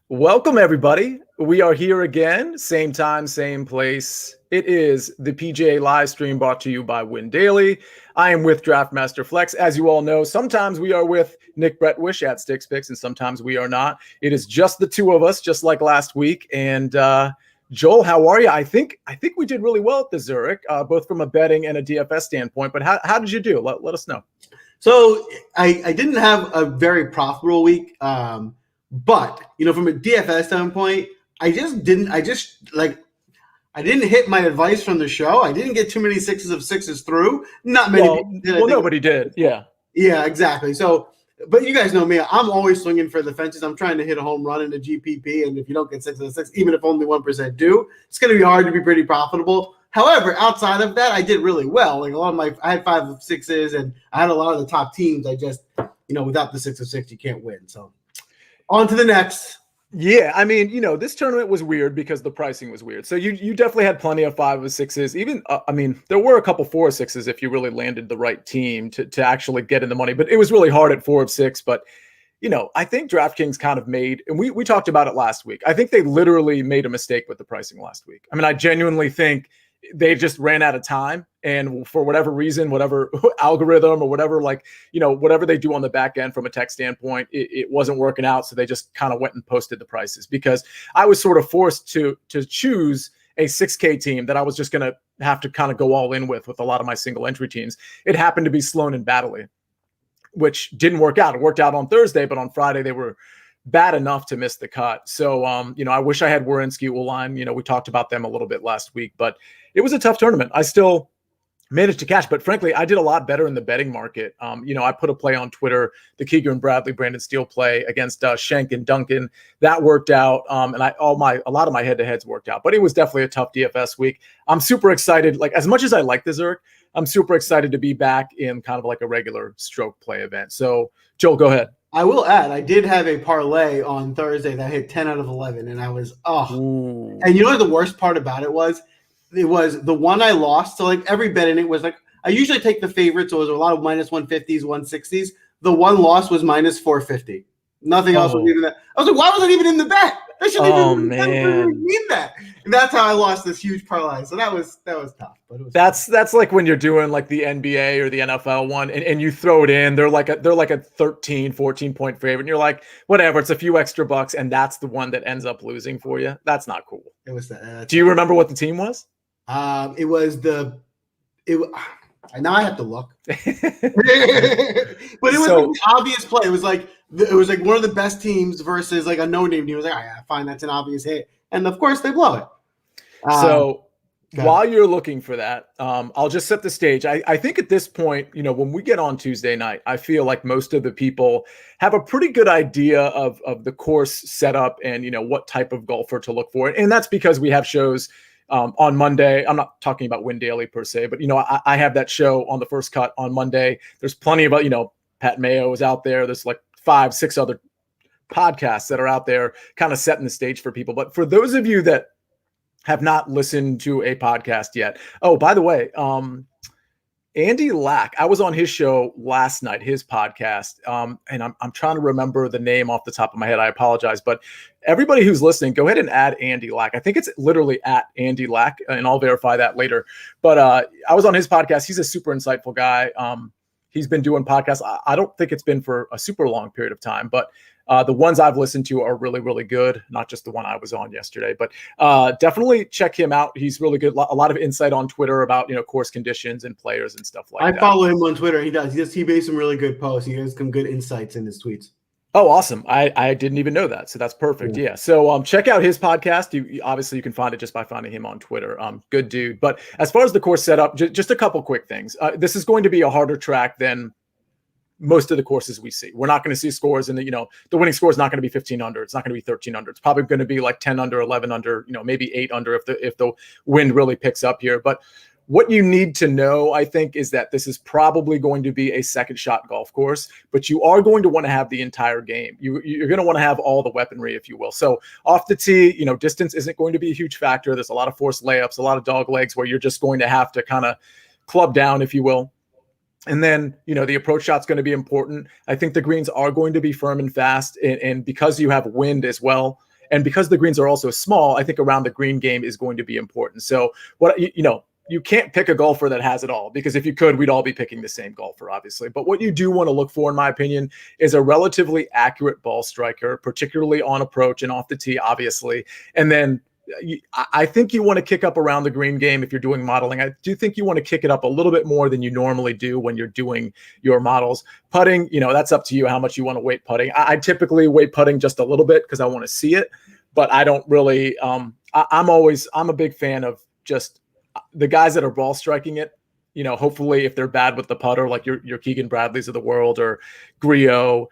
Welcome, everybody. We are here again, same time, same place. It is the PGA live stream brought to you by Win Daily. I am with Draftmaster Flex. As you all know, sometimes we are with Nick Bretwish at Sticks Picks, and sometimes we are not. It is just the two of us, just like last week. And Joel, how are you? I think we did really well at the Zurich, both from a betting and a DFS standpoint. But how did you do? Let us know. So I didn't have a very profitable week. But, from a DFS standpoint, I didn't hit my advice from the show. I didn't get too many sixes of sixes through. Not many people did. Well, nobody did. Yeah. Yeah, exactly. So, but you guys know me. I'm always swinging for the fences. I'm trying to hit a home run in a GPP. And if you don't get 6 of 6, even if only 1% do, it's going to be hard to be pretty profitable. However, outside of that, I did really well. Like I had 5 of 6s, and I had a lot of the top teams. I just, without the 6 of 6, you can't win. So. On to the next. Yeah, I mean, this tournament was weird because the pricing was weird. So you definitely had plenty of 5 of 6s. Even, there were a couple 4 of 6s if you really landed the right team to actually get in the money. But it was really hard at 4 of 6. But, I think DraftKings kind of made, and we talked about it last week. I think they literally made a mistake with the pricing last week. I mean, I genuinely think they just ran out of time. And for whatever reason, whatever algorithm or whatever, whatever they do on the back end from a tech standpoint, it wasn't working out. So they just kind of went and posted the prices because I was sort of forced to choose a 6K team that I was just going to have to kind of go all in with a lot of my single entry teams. It happened to be Sloane and Baddeley, which didn't work out. It worked out on Thursday, but on Friday they were bad enough to miss the cut. So, I wish I had Werenski, Uline. We talked about them a little bit last week, but it was a tough tournament. I still managed to cash, but frankly, I did a lot better in the betting market. I put a play on Twitter, the Keegan and Bradley, Brandon Steele play against Shank and Duncan. That worked out. And a lot of my head-to-heads worked out, but it was definitely a tough DFS week. I'm super excited. Like, as much as I like the Zurich, I'm super excited to be back in kind of like a regular stroke play event. So Joel, go ahead. I will add, I did have a parlay on Thursday that hit 10 out of 11, and I was, Ooh. And what the worst part about it was the one I lost. So, every bet in it was I usually take the favorites, so it was a lot of minus 150s, 160s. The one loss was minus 450. Nothing else was even that. I was like, why was it even in the bet? I shouldn't even mean that. And that's how I lost this huge parlay. So that was tough. But it was that's like when you're doing like the NBA or the NFL one and you throw it in, they're like a 13, 14 point favorite. And you're like, whatever, it's a few extra bucks. And that's the one that ends up losing for you. That's not cool. It was that. Do you remember what the team was? It was now I have to look. But it was an obvious play. It was like one of the best teams versus like a no-name team. It was like, fine, that's an obvious hit. And of course they blow it. So while you're looking for that, I'll just set the stage. I think at this point, when we get on Tuesday night, I feel like most of the people have a pretty good idea of the course setup and, what type of golfer to look for. And that's because we have shows on Monday. I'm not talking about Win Daily per se, but, I have that show on the First Cut on Monday. There's plenty of, Pat Mayo is out there. There's like 5-6 other podcasts that are out there kind of setting the stage for people. But for those of you that have not listened to a podcast yet. Oh, by the way, Andy Lack, I was on his show last night, his podcast, and I'm trying to remember the name off the top of my head. I apologize, but everybody who's listening, go ahead and add Andy Lack. I think it's literally at Andy Lack, and I'll verify that later. But I was on his podcast. He's a super insightful guy. He's been doing podcasts. I don't think it's been for a super long period of time, but the ones I've listened to are really, really good. Not just the one I was on yesterday, but definitely check him out. He's really good. A lot of insight on Twitter about, course conditions and players and stuff like that. I follow him on Twitter. He makes some really good posts. He has some good insights in his tweets. Oh, awesome. I didn't even know that. So that's perfect. Yeah. So check out his podcast. Obviously you can find it just by finding him on Twitter. Good dude. But as far as the course setup, just a couple quick things. This is going to be a harder track than most of the courses we see. We're not going to see scores in the winning score is not going to be 15 under. It's not going to be 13 under. It's probably going to be like 10 under, 11 under, maybe 8 under if the wind really picks up here. But what you need to know, I think, is that this is probably going to be a second shot golf course, but you are going to want to have the entire game. You're going to want to have all the weaponry, if you will. So off the tee, distance isn't going to be a huge factor. There's a lot of forced layups, a lot of dog legs where you're just going to have to kind of club down, if you will. And then, the approach shot's going to be important. I think the greens are going to be firm and fast. And because you have wind as well, And because the greens are also small, I think around the green game is going to be important. So you can't pick a golfer that has it all, because if you could, we'd all be picking the same golfer, obviously. But what you do want to look for, in my opinion, is a relatively accurate ball striker, particularly on approach and off the tee, obviously. And then I think you want to kick up around the green game if you're doing modeling. I do think you want to kick it up a little bit more than you normally do when you're doing your models. Putting, that's up to you how much you want to weight putting. I typically weight putting just a little bit because I want to see it, but I don't really. I'm a big fan of just the guys that are ball striking it. Hopefully if they're bad with the putter, like your Keegan Bradleys of the world or Griot,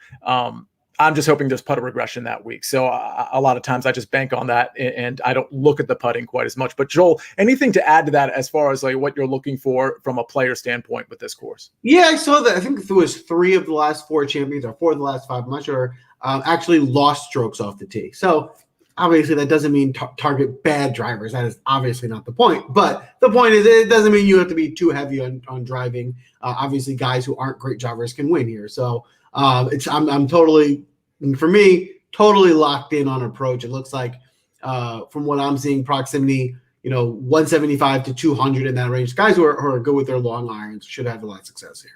I'm just hoping there's putter regression that week. So a lot of times I just bank on that and I don't look at the putting quite as much. But Joel, anything to add to that as far as like what you're looking for from a player standpoint with this course? Yeah, I saw that. I think it was 3 of the last 4 champions or 4 of the last 5, I'm not sure, actually lost strokes off the tee. So obviously that doesn't mean target bad drivers. That is obviously not the point. But the point is it doesn't mean you have to be too heavy on driving. Obviously guys who aren't great drivers can win here. So I'm totally, for me, totally locked in on approach. It looks like from what I'm seeing, proximity, 175 to 200 in that range. Guys who are good with their long irons should have a lot of success here.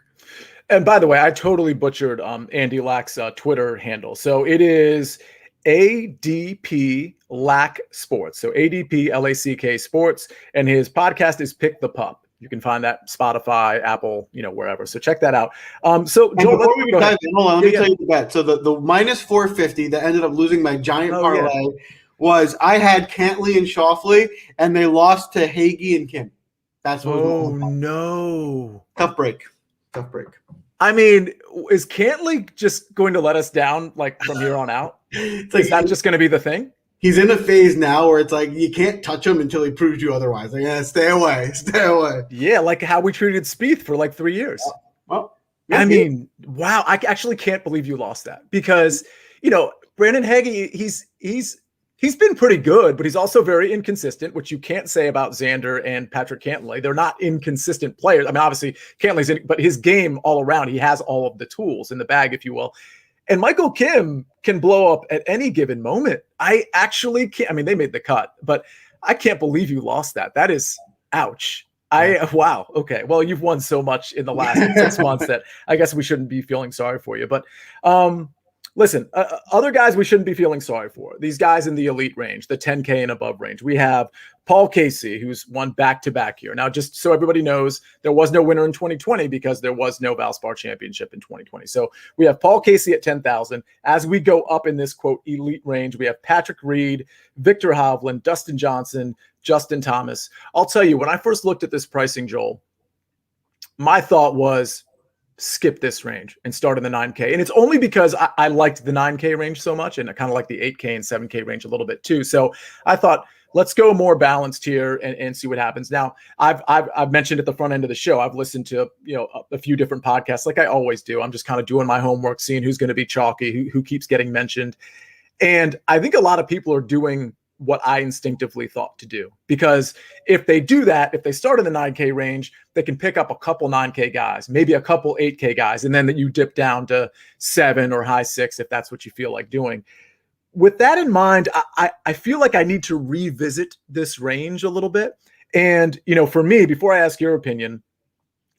And by the way, I totally butchered Andy Lack's Twitter handle. So it is ADP Lack Sports. So ADP LACK Sports, and his podcast is Pick the Pup. You can find that Spotify, Apple, wherever. So check that out. So Joel, before we dive in, hold on, let me tell you the bet. So the minus 450 that ended up losing my giant parlay was I had Cantley and Schauffele, and they lost to Hogue and Kim. That's what. Oh no! Tough break. I mean, is Cantley just going to let us down like from here on out? Is that just going to be the thing? He's in a phase now where it's like you can't touch him until he proves you otherwise. Like, stay away. Yeah, like how we treated Spieth for like 3 years. Well, I mean, wow. I actually can't believe you lost that because, Brandon Hogue, he's been pretty good, but he's also very inconsistent, which you can't say about Xander and Patrick Cantlay. They're not inconsistent players. I mean, obviously Cantlay's in, but his game all around, he has all of the tools in the bag, if you will. And Michael Kim can blow up at any given moment. I actually can't. I mean, they made the cut, but I can't believe you lost that. That is ouch. Wow. Okay. Well, you've won so much in the last 6 months that I guess we shouldn't be feeling sorry for you. But listen, other guys we shouldn't be feeling sorry for. These guys in the elite range, the 10K and above range. We have Paul Casey, who's won back-to-back here. Now, just so everybody knows, there was no winner in 2020 because there was no Valspar Championship in 2020. So we have Paul Casey at 10,000. As we go up in this, quote, elite range, we have Patrick Reed, Victor Hovland, Dustin Johnson, Justin Thomas. I'll tell you, when I first looked at this pricing, Joel, my thought was, skip this range and start in the 9K. And it's only because I liked the 9K range so much, and I kind of like the 8K and 7K range a little bit too. So I thought, let's go more balanced here and see what happens. Now, I've mentioned at the front end of the show, I've listened to a few different podcasts like I always do. I'm just kind of doing my homework, seeing who's going to be chalky, who keeps getting mentioned. And I think a lot of people are doing what I instinctively thought to do, because if they do that, if they start in the 9K range, they can pick up a couple 9K guys, maybe a couple 8K guys, and then you dip down to 7 or high 6 if that's what you feel like doing. With that in mind, I feel like I need to revisit this range a little bit. And, for me, before I ask your opinion,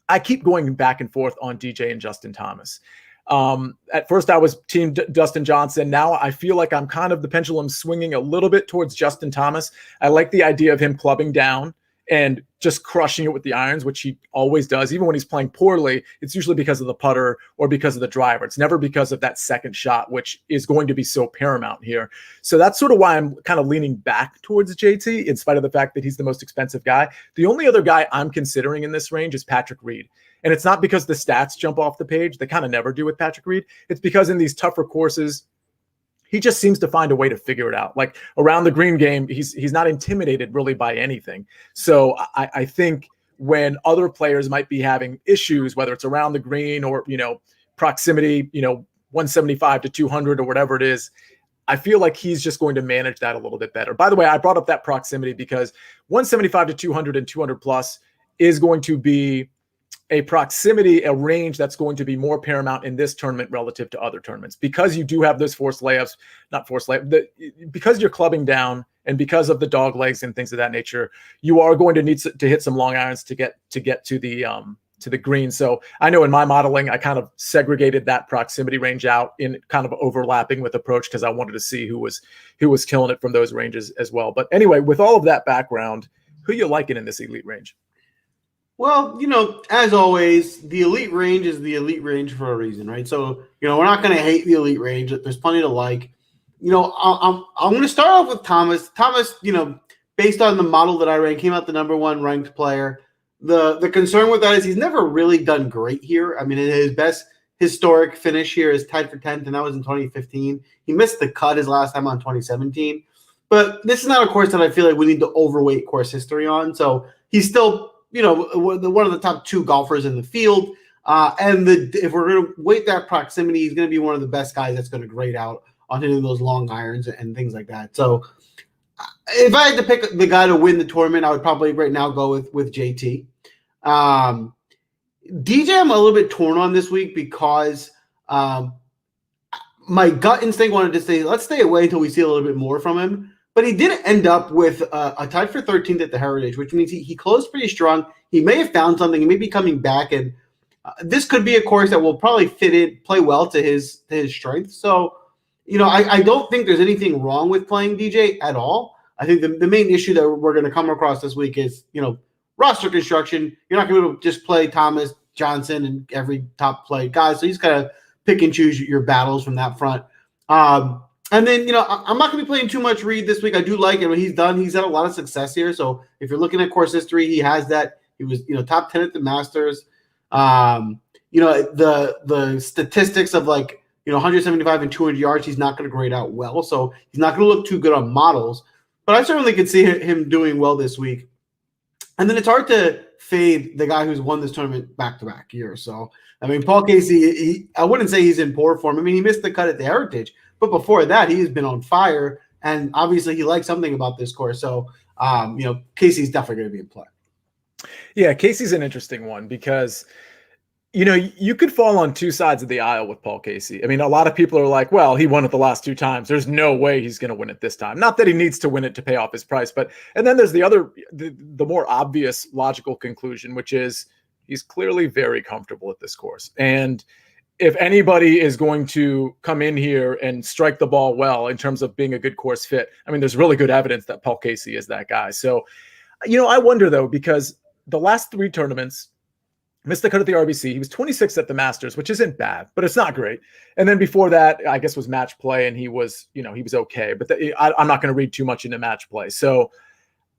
I keep going back and forth on DJ and Justin Thomas. At first I was team Dustin Johnson. Now I feel like I'm kind of the pendulum swinging a little bit towards Justin Thomas. I like the idea of him clubbing down and just crushing it with the irons, which he always does. Even when he's playing poorly, it's usually because of the putter or because of the driver. It's never because of that second shot, which is going to be so paramount here. So that's sort of why I'm kind of leaning back towards JT, in spite of the fact that he's the most expensive guy. The only other guy I'm considering in this range is Patrick Reed. And it's not because the stats jump off the page. They kind of never do with Patrick Reed. It's because in these tougher courses, he just seems to find a way to figure it out. Like around the green game, he's not intimidated really by anything. So I think when other players might be having issues, whether it's around the green or, proximity, 175 to 200 or whatever it is, I feel like he's just going to manage that a little bit better. By the way, I brought up that proximity because 175 to 200 and 200 plus is going to be a proximity, a range that's going to be more paramount in this tournament relative to other tournaments, because you do have those because you're clubbing down and because of the dog legs and things of that nature, you are going to need to hit some long irons to get to the green. So I know in my modeling, I kind of segregated that proximity range out in kind of overlapping with approach, because I wanted to see who was killing it from those ranges as well. But anyway, with all of that background, who you liking in this elite range? Well, as always, the elite range is the elite range for a reason, right? So, we're not going to hate the elite range. There's plenty to like. I'm going to start off with Thomas. Thomas, based on the model that I ran, came out the number 1 ranked player. The concern with that is he's never really done great here. I mean, his best historic finish here is tied for 10th, and that was in 2015. He missed the cut his last time on 2017. But this is not a course that I feel like we need to overweight course history on. So he's still one of the top 2 golfers in the field. If we're going to weight that proximity, he's going to be one of the best guys that's going to grade out on hitting those long irons and things like that. So if I had to pick the guy to win the tournament, I would probably right now go with JT. DJ, I'm a little bit torn on this week because my gut instinct wanted to say, let's stay away until we see a little bit more from him. But he did end up with a tied for 13th at the Heritage, which means he closed pretty strong. He may have found something. He may be coming back, and this could be a course that will probably play well to his strength. So, I don't think there's anything wrong with playing DJ at all. I think the main issue that we're going to come across this week is, roster construction. You're not going to just play Thomas, Johnson, and every top play guy. So you just got to pick and choose your battles from that front. And then, I'm not going to be playing too much Reed this week. I do like it. What he's done, he's had a lot of success here. So if you're looking at course history, he has that. He was, top 10 at the Masters. The statistics of 175 and 200 yards, he's not going to grade out well. So he's not going to look too good on models. But I certainly could see him doing well this week. And then it's hard to fade the guy who's won this tournament back-to-back years. So, I mean, Paul Casey, I wouldn't say he's in poor form. I mean, he missed the cut at the Heritage. But before that, he has been on fire. And obviously, he likes something about this course. So, Casey's definitely going to be in play. Yeah, Casey's an interesting one because, you could fall on 2 sides of the aisle with Paul Casey. I mean, a lot of people are like, well, he won it the last 2 times. There's no way he's going to win it this time. Not that he needs to win it to pay off his price, and then there's the more obvious logical conclusion, which is he's clearly very comfortable at this course. And if anybody is going to come in here and strike the ball well in terms of being a good course fit, I mean, there's really good evidence that Paul Casey is that guy. So, I wonder though, because the last 3 tournaments, missed the cut at the RBC. He was 26th at the Masters, which isn't bad, but it's not great. And then before that, I guess was match play, and he was okay. But I'm not going to read too much into match play. So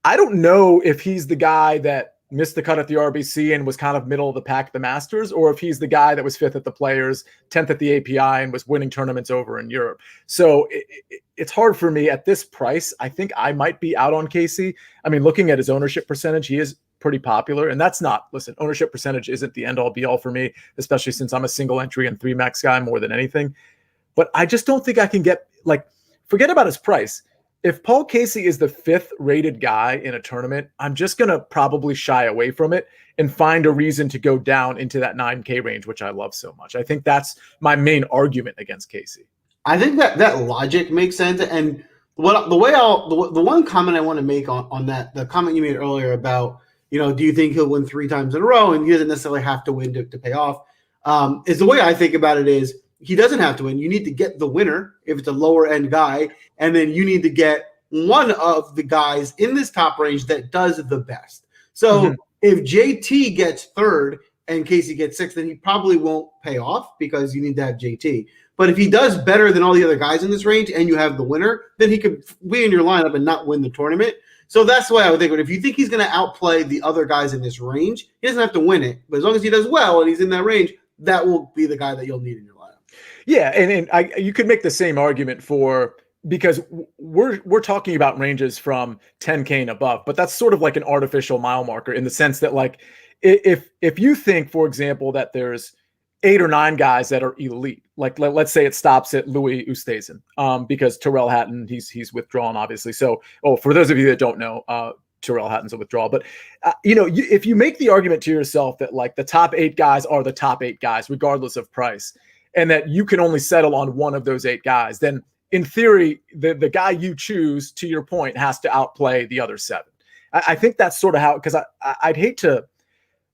I don't know if he's the guy that missed the cut at the RBC and was kind of middle of the pack at the Masters, or if he's the guy that was 5th at the Players, 10th at the API, and was winning tournaments over in Europe. So it's hard for me at this price. I think I might be out on Casey. I mean, looking at his ownership percentage, he is pretty popular, and that's not, ownership percentage isn't the end all be all for me, especially since I'm a single entry and 3 max guy more than anything. But I just don't think I can get, forget about his price. If Paul Casey is the 5th rated guy in a tournament, I'm just going to probably shy away from it and find a reason to go down into that 9K range, which I love so much. I think that's my main argument against Casey. I think that logic makes sense. And the one comment I want to make on that, the comment you made earlier about, do you think he'll win 3 times in a row and he doesn't necessarily have to win to pay off, is the way I think about it is he doesn't have to win. You need to get the winner if it's a lower end guy, and then you need to get one of the guys in this top range that does the best. So if JT gets 3rd and Casey gets 6th, then he probably won't pay off because you need to have JT. But if he does better than all the other guys in this range and you have the winner, then he could be in your lineup and not win the tournament. So that's the way I would think of it. If you think he's going to outplay the other guys in this range, he doesn't have to win it. But as long as he does well and he's in that range, that will be the guy that you'll need in your lineup. Yeah, and you could make the same argument because we're talking about ranges from 10K and above, but that's sort of like an artificial mile marker in the sense that if you think, for example, that there's 8 or 9 guys that are elite, let's say it stops at Louis Ustasen, because Tyrrell Hatton, he's withdrawn, obviously. So, for those of you that don't know, Tyrrell Hatton's a withdrawal. But, if you make the argument to yourself that like the top 8 guys are the top 8 guys, regardless of price, and that you can only settle on one of those 8 guys, then in theory, the guy you choose, to your point, has to outplay the other 7. I think that's sort of how, because I'd hate to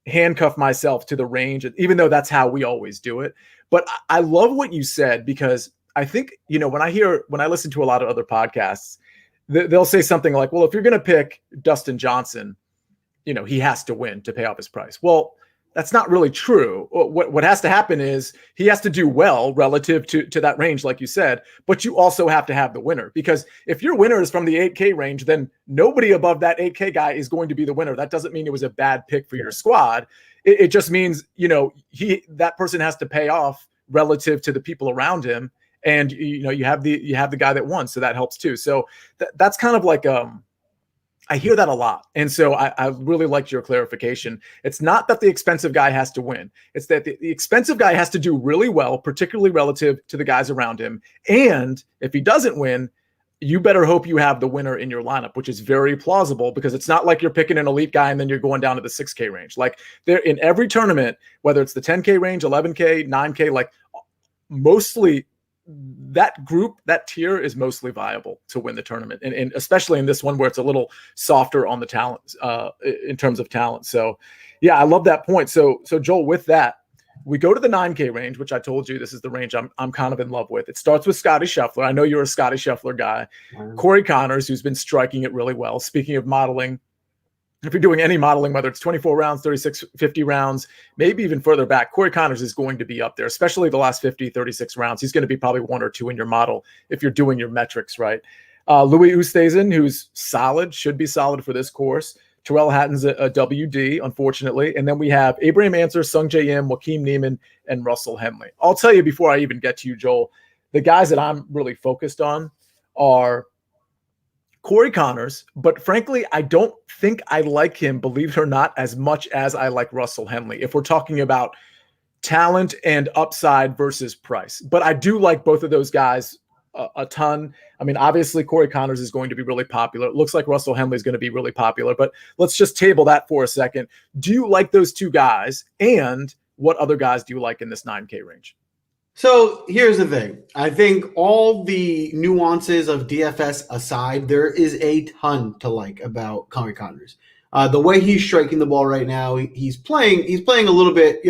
handcuff myself to the range, even though that's how we always do it. But I love what you said, because I think, when I listen to a lot of other podcasts, they'll say something like, well, if you're going to pick Dustin Johnson, he has to win to pay off his price. Well, that's not really true. What has to happen is he has to do well relative to that range, like you said, but you also have to have the winner, because if your winner is from the 8K range, then nobody above that 8K guy is going to be the winner. That doesn't mean it was a bad pick for your squad. It just means, that person has to pay off relative to the people around him. And, you have the guy that won. So that helps too. So that's kind of like, I hear that a lot. And so I really liked your clarification. It's not that the expensive guy has to win. It's that the expensive guy has to do really well, particularly relative to the guys around him. And if he doesn't win, you better hope you have the winner in your lineup, which is very plausible, because it's not like you're picking an elite guy and then you're going down to the 6K range. Like there in every tournament, whether it's the 10K range, 11K, 9K, like mostly that group, that tier is mostly viable to win the tournament. And especially in this one where it's a little softer on the talent, in terms of talent. So yeah, I love that point. So Joel, with that, we go to the 9K range, which I told you, this is the range I'm kind of in love with. It starts with Scotty Scheffler. I know you're a Scotty Scheffler guy. Corey Connors, who's been striking it really well. Speaking of modeling, if you're doing any modeling, whether it's 24 rounds, 36, 50 rounds, maybe even further back, Corey Connors is going to be up there, especially the last 50, 36 rounds. He's going to be probably 1 or 2 in your model if you're doing your metrics right. Louis Ustasen, who's solid, should be solid for this course. Tyrrell Hatton's a WD, unfortunately. And then we have Abraham Answer, Sung J M, Joaquin Neiman, and Russell Henley. I'll tell you before I even get to you, Joel, the guys that I'm really focused on are Corey Connors, but frankly, I don't think I like him, believe it or not, as much as I like Russell Henley, if we're talking about talent and upside versus price. But I do like both of those guys a ton. I mean, obviously, Corey Connors is going to be really popular. It looks like Russell Henley is going to be really popular, but let's just table that for a second. Do you like those 2 guys? And what other guys do you like in this 9K range? So here's the thing. I think all the nuances of DFS aside, there is a ton to like about Corey Connors. The way he's striking the ball right now, he's playing a little bit,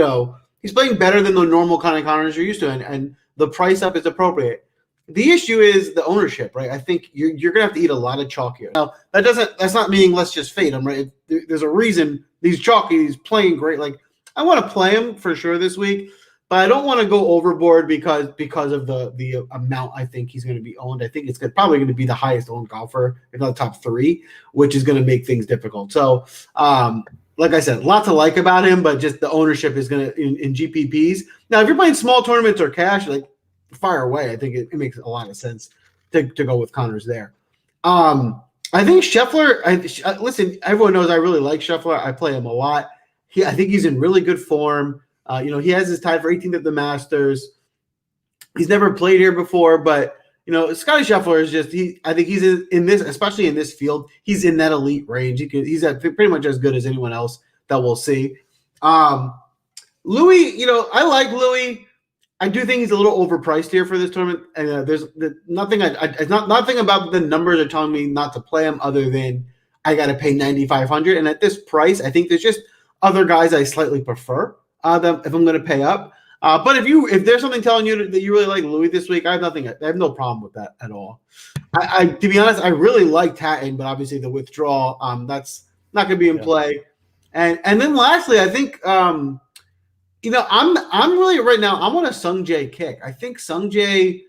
he's playing better than the normal kind of Connors you're used to, and the price up is appropriate. The issue is the ownership, right? I think you're gonna have to eat a lot of chalk here. Now that's not meaning let's just fade him, right? There's a reason he's chalky, he's playing great. Like I want to play him for sure this week. But I don't want to go overboard because of the amount I think he's going to be owned. I think it's probably going to be the highest owned golfer, if not the top 3, which is going to make things difficult. So, like I said, lots to like about him, but just the ownership is going to in GPPs. Now, if you're playing small tournaments or cash, like fire away. I think it makes a lot of sense to go with Connors there. I think Scheffler. Listen, everyone knows I really like Scheffler. I play him a lot. I think he's in really good form. He has his tied for 18th at the Masters. He's never played here before, but Scotty Scheffler is just I think he's in this, especially in this field, he's in that elite range. He's pretty much as good as anyone else that we'll see. Louis, I like Louis. I do think he's a little overpriced here for this tournament, and there's nothing. It's not nothing about the numbers are telling me not to play him, other than I got to pay $9,500, and at this price, I think there's just other guys I slightly prefer. If I'm going to pay up, but if there's something telling you that you really like Louis this week, I have no problem with that at all. I to be honest, I really liked Hatton, but obviously the withdrawal, that's not going to be in play. And then lastly, I think I'm really right now I'm on a Sung Jae kick. I think Sung Jae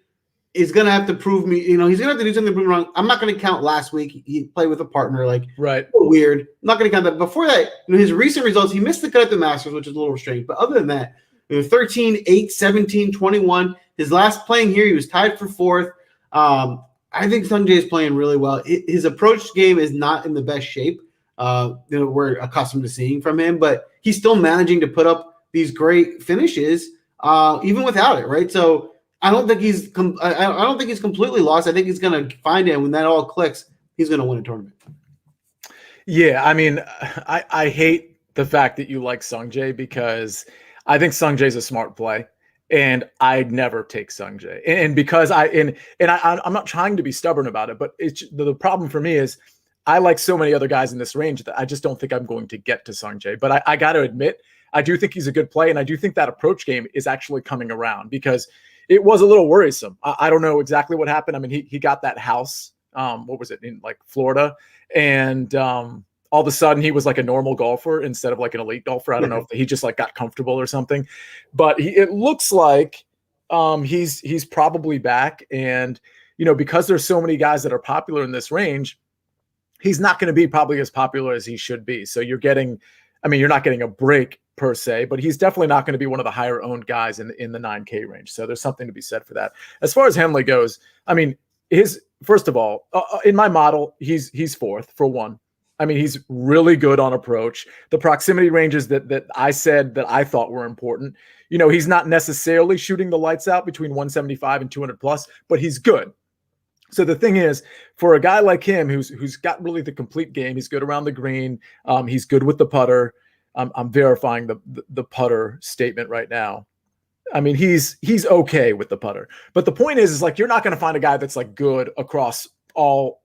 is going to have to prove me. He's going to have to do something to prove me wrong. I'm not going to count last week. He played with a partner, like right. Weird. I'm not going to count that. Before that, his recent results, he missed the cut at the Masters, which is a little strange. But other than that, 13, 8, 17, 21. His last playing here, he was tied for 4th. I think Sung Jae is playing really well. His approach game is not in the best shape. We're accustomed to seeing from him, but he's still managing to put up these great finishes, even without it. Right. So I don't think he's completely lost. I think he's going to find it. When that all clicks, he's going to win a tournament. Yeah, I mean, I hate the fact that you like Sungjae because I think Sungjae's a smart play, and I'd never take Sungjae. And because I'm not trying to be stubborn about it, but it's the problem for me is I like so many other guys in this range that I just don't think I'm going to get to Sungjae. But I got to admit, I do think he's a good play, and I do think that approach game is actually coming around because it was a little worrisome. I don't know exactly what happened. I mean, he got that house. What was it in like Florida? And all of a sudden he was like a normal golfer instead of like an elite golfer. I don't know if he just like got comfortable or something, but it looks like he's probably back. And, because there's so many guys that are popular in this range, he's not going to be probably as popular as he should be. So you're not getting a break per se, but he's definitely not going to be one of the higher owned guys in the 9K range. So there's something to be said for that. As far as Henley goes, I mean, first of all, in my model, he's fourth for one. I mean, he's really good on approach. The proximity ranges that I said that I thought were important. He's not necessarily shooting the lights out between 175 and 200 plus, but he's good. So the thing is, for a guy like him, who's got really the complete game, he's good around the green. He's good with the putter. I'm verifying the putter statement right now. I mean, he's okay with the putter, but the point is like you're not going to find a guy that's like good across all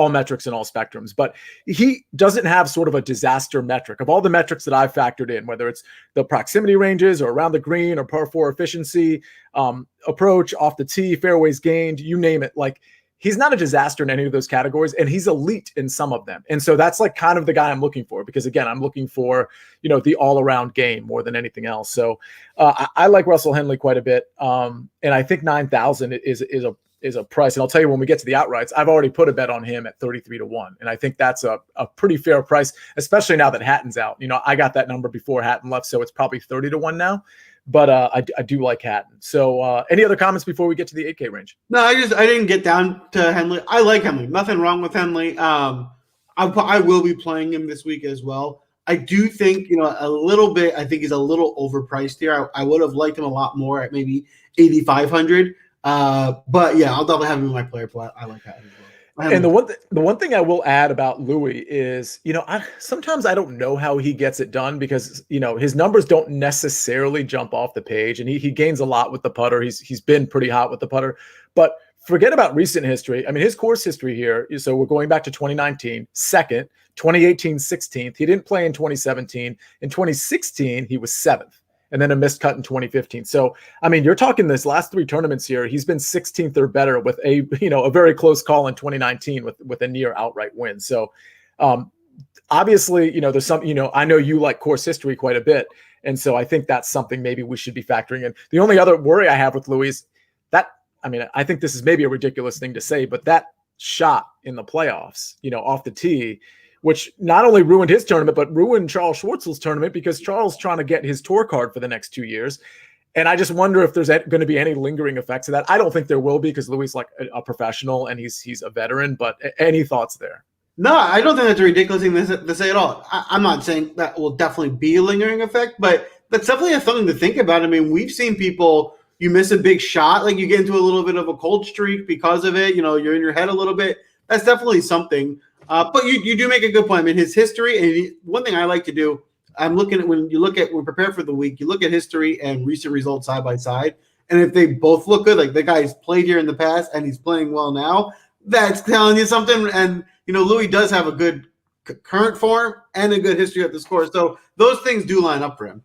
metrics and all spectrums, but he doesn't have sort of a disaster metric of all the metrics that I've factored in, whether it's the proximity ranges or around the green or par 4 efficiency, approach, off the tee, fairways gained, you name it. Like he's not a disaster in any of those categories, and he's elite in some of them. And so that's like kind of the guy I'm looking for, because again, I'm looking for, the all around game more than anything else. So I like Russell Henley quite a bit. And I think 9,000 is a price. And I'll tell you, when we get to the outrights, I've already put a bet on him at 33-1. And I think that's a pretty fair price, especially now that Hatton's out. I got that number before Hatton left, so it's probably 30-1 now. But I do like Hatton. So any other comments before we get to the 8K range? No, I didn't get down to Henley. I like Henley. Nothing wrong with Henley. I will be playing him this week as well. I do think, a little bit, I think he's a little overpriced here. I would have liked him a lot more at maybe 8,500. But yeah, I'll definitely have him in my player pool. I like Hatton as well. And the one thing I will add about Louis is, sometimes I don't know how he gets it done because, his numbers don't necessarily jump off the page, and he gains a lot with the putter. He's been pretty hot with the putter, but forget about recent history. I mean, his course history here. So we're going back to 2019, second, 2018, 16th. He didn't play in 2017. In 2016, he was 7th. And then a missed cut in 2015. So, I mean, you're talking this last 3 tournaments here. He's been 16th or better with a very close call in 2019 with a near outright win. So, obviously, there's some, I know you like course history quite a bit. And so I think that's something maybe we should be factoring in. The only other worry I have with Louis I think this is maybe a ridiculous thing to say, but that shot in the playoffs, off the tee, which not only ruined his tournament, but ruined Charles Schwartzel's tournament because Charles trying to get his tour card for the next 2 years. And I just wonder if there's going to be any lingering effects of that. I don't think there will be because Louis is like a professional and he's a veteran, but any thoughts there? No, I don't think that's a ridiculous thing to say at all. I'm not saying that will definitely be a lingering effect, but that's definitely something to think about. I mean, we've seen people, you miss a big shot, like you get into a little bit of a cold streak because of it, you're in your head a little bit. That's definitely something. But you do make a good point. I mean, his history, and one thing I like to do, I'm looking at when prepare for the week, you look at history and recent results side by side. And if they both look good, like the guy's played here in the past and he's playing well now, that's telling you something. And, Louis does have a good current form and a good history at the score. So those things do line up for him.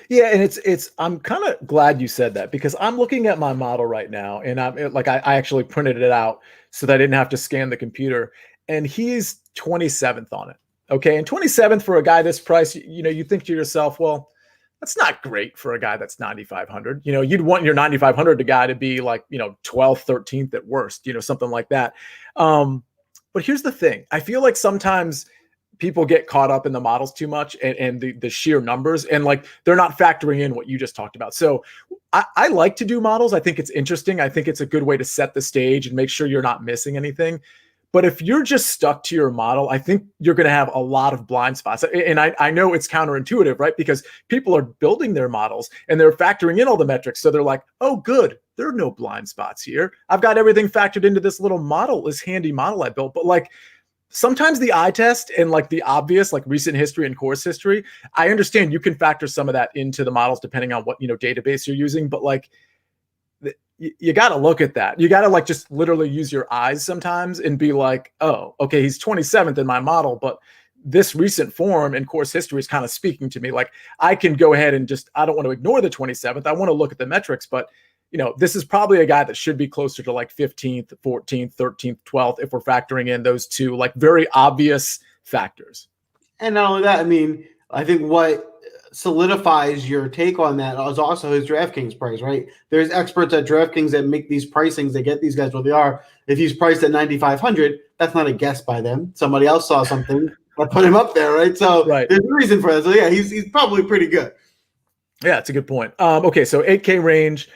Yeah, and I'm kind of glad you said that because I'm looking at my model right now, and I actually printed it out so that I didn't have to scan the computer, and he's 27th on it. Okay, and 27th for a guy this price, you think to yourself, well, that's not great for a guy that's 9,500. You'd want your 9,500 guy to be like 12th, 13th at worst, something like that. But here's the thing: I feel like sometimes people get caught up in the models too much and the sheer numbers, and like they're not factoring in what you just talked about. So I like to do models. I think it's interesting. I think it's a good way to set the stage and make sure you're not missing anything. But if you're just stuck to your model, I think you're going to have a lot of blind spots. And I know it's counterintuitive, right? Because people are building their models and they're factoring in all the metrics. So they're like, oh, good. There are no blind spots here. I've got everything factored into this little model, this handy model I built. But like, sometimes the eye test and like the obvious, like recent history and course history, I understand you can factor some of that into the models depending on what, database you're using, but like you got to look at that. You got to like just literally use your eyes sometimes and be like, oh, okay, he's 27th in my model, but this recent form and course history is kind of speaking to me. Like I can go ahead and I don't want to ignore the 27th. I want to look at the metrics, but this is probably a guy that should be closer to like 15th, 14th, 13th, 12th, if we're factoring in those two like very obvious factors. And not only that, I mean, I think what solidifies your take on that is also his DraftKings price, right? There's experts at DraftKings that make these pricings, they get these guys where they are. If he's priced at 9,500, that's not a guess by them. Somebody else saw something that put him up there, right? So There's a reason for that. So yeah, he's probably pretty good. Yeah, it's a good point. Okay, so 8K range.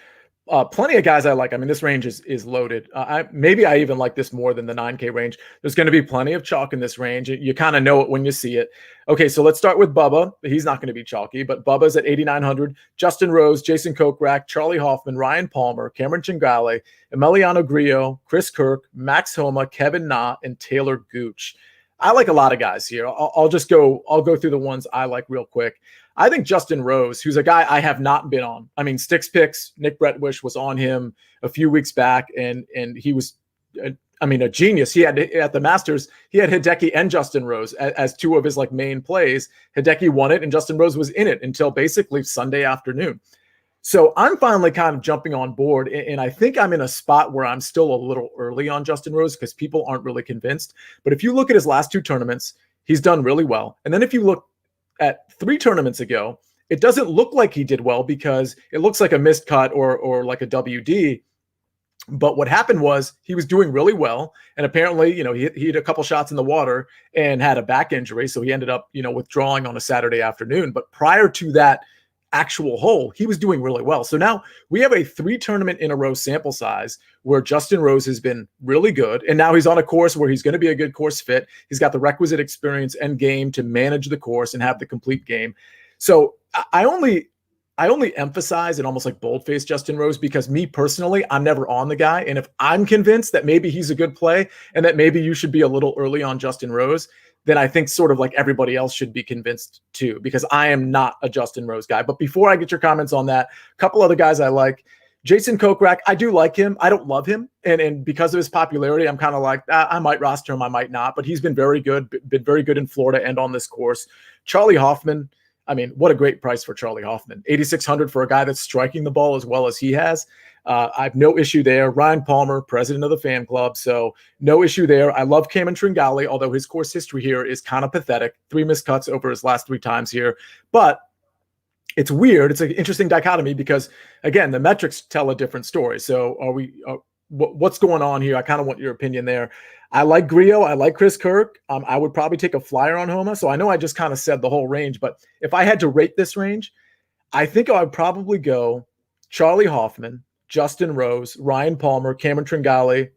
Plenty of guys I like. I mean, this range is loaded. Maybe I even like this more than the 9K range. There's going to be plenty of chalk in this range. You kind of know it when you see it. Okay, so let's start with Bubba. He's not going to be chalky, but Bubba's at 8,900. Justin Rose, Jason Kokrak, Charlie Hoffman, Ryan Palmer, Cameron Tringale, Emiliano Grillo, Chris Kirk, Max Homa, Kevin Na, and Taylor Gooch. I like a lot of guys here. I'll go through the ones I like real quick. I think Justin Rose, who's a guy I have not been on. I mean, Sticks Picks, Nick Bretwish was on him a few weeks back, and he was, a genius. He had at the Masters, he had Hideki and Justin Rose as two of his like main plays. Hideki won it, and Justin Rose was in it until basically Sunday afternoon. So I'm finally kind of jumping on board, and I think I'm in a spot where I'm still a little early on Justin Rose because people aren't really convinced. But if you look at his last two tournaments, he's done really well. And then if you look at 3 tournaments ago, it doesn't look like he did well because it looks like a missed cut or like a WD. But what happened was he was doing really well. And apparently, he had a couple shots in the water and had a back injury. So he ended up, withdrawing on a Saturday afternoon. But prior to that actual hole, he was doing really well. So now we have a 3 tournament in a row sample size where Justin Rose has been really good. And now he's on a course where he's going to be a good course fit. He's got the requisite experience and game to manage the course and have the complete game. So I only emphasize and almost like boldface Justin Rose because me personally, I'm never on the guy. And if I'm convinced that maybe he's a good play and that maybe you should be a little early on Justin Rose, then I think sort of like everybody else should be convinced too, because I am not a Justin Rose guy. But before I get your comments on that, a couple other guys I like. Jason Kokrak, I do like him. I don't love him. And because of his popularity, I'm kind of like, I might roster him, I might not. But he's been very good in Florida and on this course. Charlie Hoffman, I mean, what a great price for Charlie Hoffman. 8,600 for a guy that's striking the ball as well as he has. I have no issue there. Ryan Palmer, president of the fan club, so no issue there. I love Cameron Tringale, although his course history here is kind of pathetic. 3 missed cuts over his last 3 times here. But it's weird. It's an interesting dichotomy because, again, the metrics tell a different story. So what's going on here? I kind of want your opinion there. I like Grillo. I like Chris Kirk. I would probably take a flyer on Houma. So I know I just kind of said the whole range, but if I had to rate this range, I think I would probably go Charlie Hoffman, Justin Rose, Ryan Palmer, Cameron Tringale,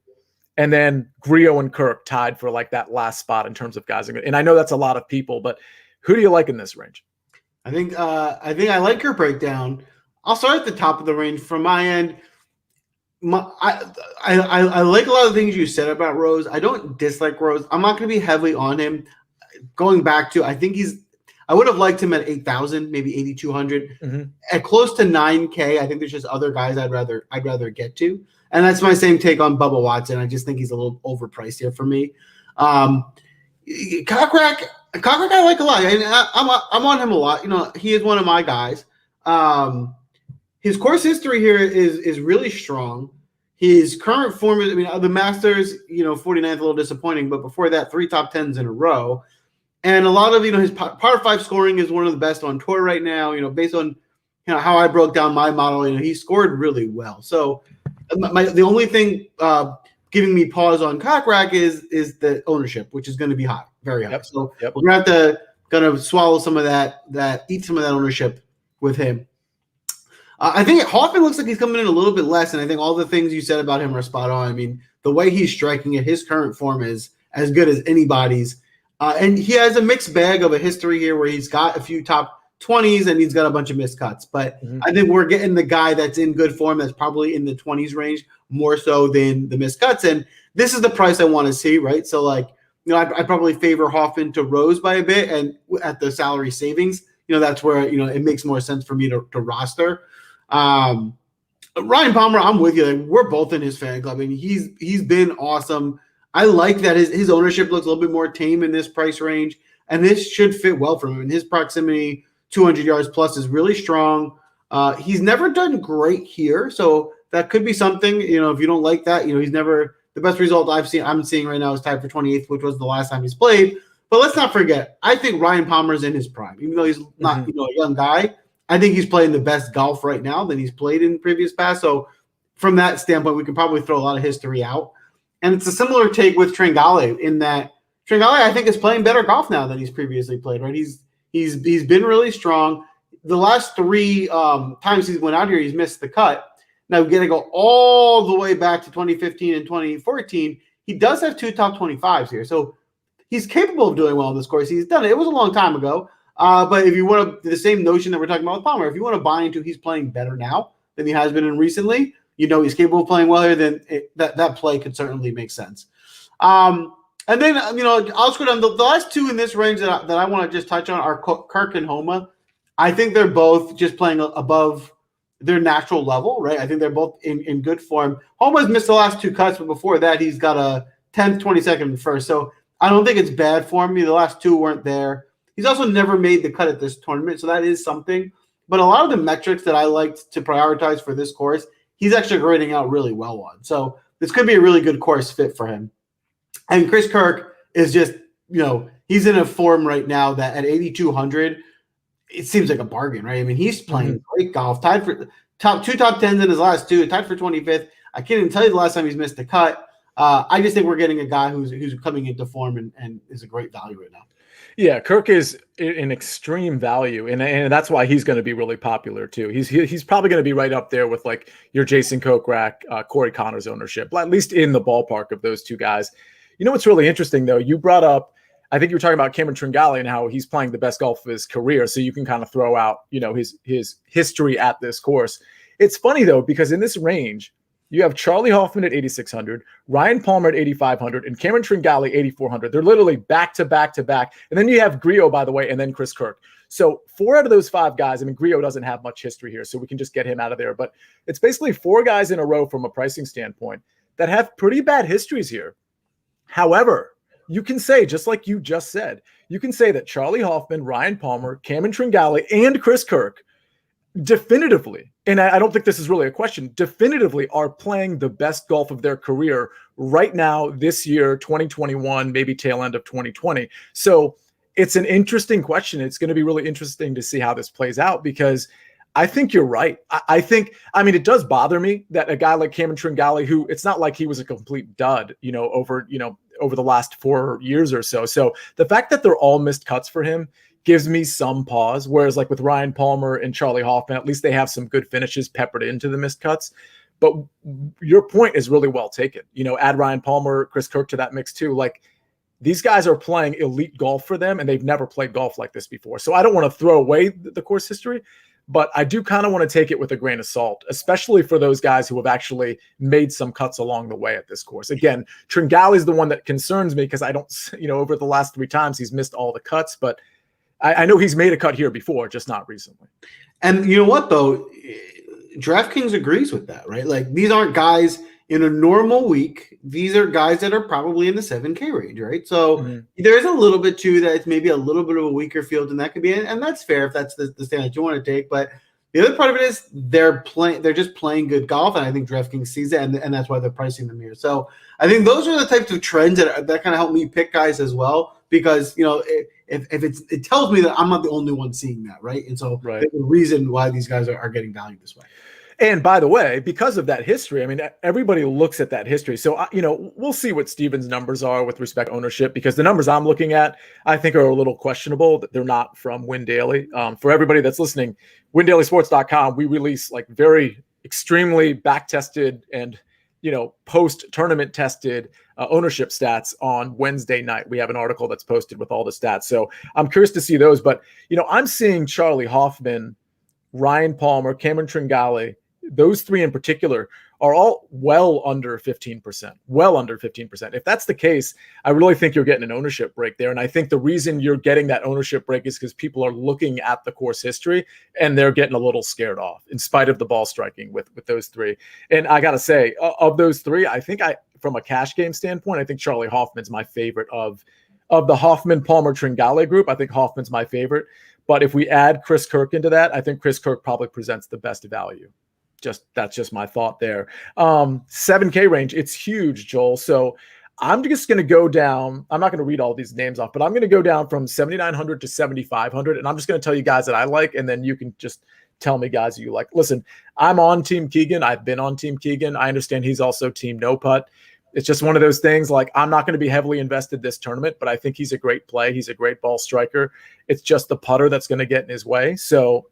and then Grillo and Kirk tied for like that last spot in terms of guys. And I know that's a lot of people, but who do you like in this range? I think I like your breakdown. I'll start at the top of the range from my end. I like a lot of the things you said about Rose. I don't dislike Rose. I'm not going to be heavily on him. Going back to, I would have liked him at 8,000, maybe 8,200. Mm-hmm. At close to 9K, I think there's just other guys I'd rather get to. And that's my same take on Bubba Watson. I just think he's a little overpriced here for me. Kokrak I like a lot. And I'm on him a lot. He is one of my guys. His course history here is really strong. His current form is, the Masters, 49th, a little disappointing, but before that, 3 top 10s in a row. And a lot of, his par 5 scoring is one of the best on tour right now, based on, how I broke down my model, he scored really well. So the only thing giving me pause on Kokrak is the ownership, which is going to be high, very high. Yep. So we're going to have to swallow some of that, eat some of that ownership with him. I think Hoffman looks like he's coming in a little bit less, and I think all the things you said about him are spot on. The way he's striking it, his current form is as good as anybody's. And he has a mixed bag of a history here where he's got a few top 20s and he's got a bunch of missed cuts. But I think we're getting the guy that's in good form that's probably in the 20s range more so than the missed cuts. And this is the price I want to see, right? So, I probably favor Hoffman to Rose by a bit, and at the salary savings, that's where it makes more sense for me to roster. Ryan Palmer, I'm with you. Like, we're both in his fan club. I mean, he's been awesome. I like that his ownership looks a little bit more tame in this price range, and this should fit well for him. And his proximity 200 yards plus is really strong. He's never done great here, so that could be something. If you don't like that, he's never the best result I'm seeing right now is tied for 28th, which was the last time he's played. But let's not forget, I think Ryan Palmer's in his prime, even though he's not a young guy. I think he's playing the best golf right now than he's played in previous past. So from that standpoint, we can probably throw a lot of history out. And it's a similar take with Tringale in that Tringale, I think, is playing better golf now than he's previously played. Right? He's been really strong. The last 3 times he's went out here, he's missed the cut. Now, we're going to go all the way back to 2015 and 2014. He does have 2 top 25s here. So he's capable of doing well on this course. He's done it. It was a long time ago. But if you want to, the same notion that we're talking about with Palmer, if you want to buy into he's playing better now than he has been in recently, he's capable of playing well here, then that play could certainly make sense. And then, I'll just go down. The last 2 in this range that I want to just touch on are Kirk and Houma. I think they're both just playing above their natural level, right? I think they're both in good form. Homa's missed the last 2 cuts, but before that, he's got a 10th, 22nd, and first. So I don't think it's bad for me. The last 2 weren't there. He's also never made the cut at this tournament, so that is something. But a lot of the metrics that I liked to prioritize for this course, he's actually grading out really well on. So this could be a really good course fit for him. And Chris Kirk is just, he's in a form right now that at 8,200, it seems like a bargain, right? I mean, he's playing great golf, tied for 2 top 10s in his last 2, tied for 25th. I can't even tell you the last time he's missed a cut. I just think we're getting a guy who's coming into form and is a great value right now. Yeah, Kirk is an extreme value, and that's why he's going to be really popular too. He's probably going to be right up there with like your Jason Kokrak, Corey Connors ownership, at least in the ballpark of those 2 guys. What's really interesting though? You brought up, I think you were talking about Cameron Tringale and how he's playing the best golf of his career, so you can kind of throw out his history at this course. It's funny though because in this range, you have Charlie Hoffman at 8,600, Ryan Palmer at 8,500, and Cameron Tringale 8,400. They're literally back to back to back. And then you have Griot, by the way, and then Chris Kirk. So 4 out of those 5 guys, I mean, Griot doesn't have much history here, so we can just get him out of there. But it's basically 4 guys in a row from a pricing standpoint that have pretty bad histories here. However, you can say, just like you just said, you can say that Charlie Hoffman, Ryan Palmer, Cameron Tringale, and Chris Kirk definitively, and I don't think this is really a question, definitively are playing the best golf of their career right now, this year, 2021, maybe tail end of 2020. So it's an interesting question. It's going to be really interesting to see how this plays out because I think you're right. I mean, it does bother me that a guy like Cameron Tringale, who it's not like he was a complete dud, over the last 4 years or so. So the fact that they're all missed cuts for him gives me some pause. Whereas like with Ryan Palmer and Charlie Hoffman, at least they have some good finishes peppered into the missed cuts. But your point is really well taken. Add Ryan Palmer, Chris Kirk to that mix too. Like these guys are playing elite golf for them and they've never played golf like this before. So I don't want to throw away the course history, but I do kind of want to take it with a grain of salt, especially for those guys who have actually made some cuts along the way at this course. Again, Tringale is the one that concerns me because I don't, over the last 3 times he's missed all the cuts, but I know he's made a cut here before, just not recently. And you know what, though? DraftKings agrees with that, right? Like these aren't guys in a normal week. These are guys that are probably in the 7K range, right? So there's a little bit too that it's maybe a little bit of a weaker field than that could be. And that's fair if that's the stand that you want to take. But the other part of it is they're just playing good golf. And I think DraftKings sees it. And that's why they're pricing them here. So I think those are the types of trends that kind of help me pick guys as well. Because, if it tells me that I'm not the only one seeing that, right? And so there's a reason why these guys are getting valued this way. And by the way, because of that history, I mean, everybody looks at that history. So, we'll see what Steven's numbers are with respect to ownership, because the numbers I'm looking at, I think are a little questionable that they're not from Win Daily. For everybody that's listening, WinDailySports.com, we release like very extremely back-tested and, post-tournament tested ownership stats on Wednesday night. We have an article that's posted with all the stats. So I'm curious to see those. But, I'm seeing Charlie Hoffman, Ryan Palmer, Cameron Tringale, those 3 in particular are all well under 15%, well under 15%. If that's the case, I really think you're getting an ownership break there. And I think the reason you're getting that ownership break is because people are looking at the course history and they're getting a little scared off in spite of the ball striking with those three. And I got to say, of those three, I think from a cash game standpoint, I think Charlie Hoffman's my favorite of the Hoffman, Palmer, Tringale group. I think Hoffman's my favorite. But if we add Chris Kirk into that, I think Chris Kirk probably presents the best value. That's just my thought there. 7K range, it's huge, Joel. So I'm just going to go down. I'm not going to read all these names off, but I'm going to go down from 7,900 to 7,500. And I'm just going to tell you guys that I like, and then you can just tell me guys that you like. Listen, I'm on Team Keegan. I've been on Team Keegan. I understand he's also Team No Putt. It's just one of those things, like, I'm not going to be heavily invested this tournament, but I think he's a great play. He's a great ball striker. It's just the putter that's going to get in his way. So,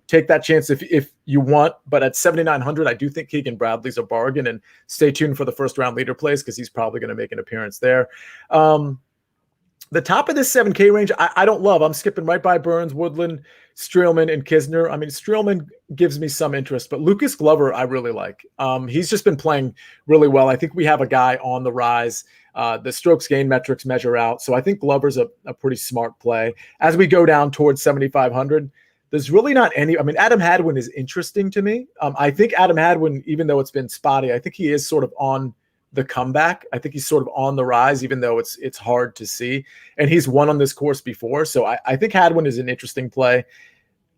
take that chance if you want. But at 7,900, I do think Keegan Bradley's a bargain, and stay tuned for the first round leader plays because he's probably going to make an appearance there. The top of this 7K range, I don't love. I'm skipping right by Burns, Woodland, Streelman, and Kisner. I mean, Streelman gives me some interest, but Lucas Glover I really like. He's just been playing really well. I think we have a guy on the rise. The strokes gain metrics measure out. So I think Glover's a pretty smart play. As we go down towards 7,500, there's really not any. I mean, Adam Hadwin is interesting to me. I think Adam Hadwin, even though it's been spotty, I think he is sort of on the comeback. I think he's sort of on the rise, even though it's hard to see. And he's won on this course before. So I think Hadwin is an interesting play.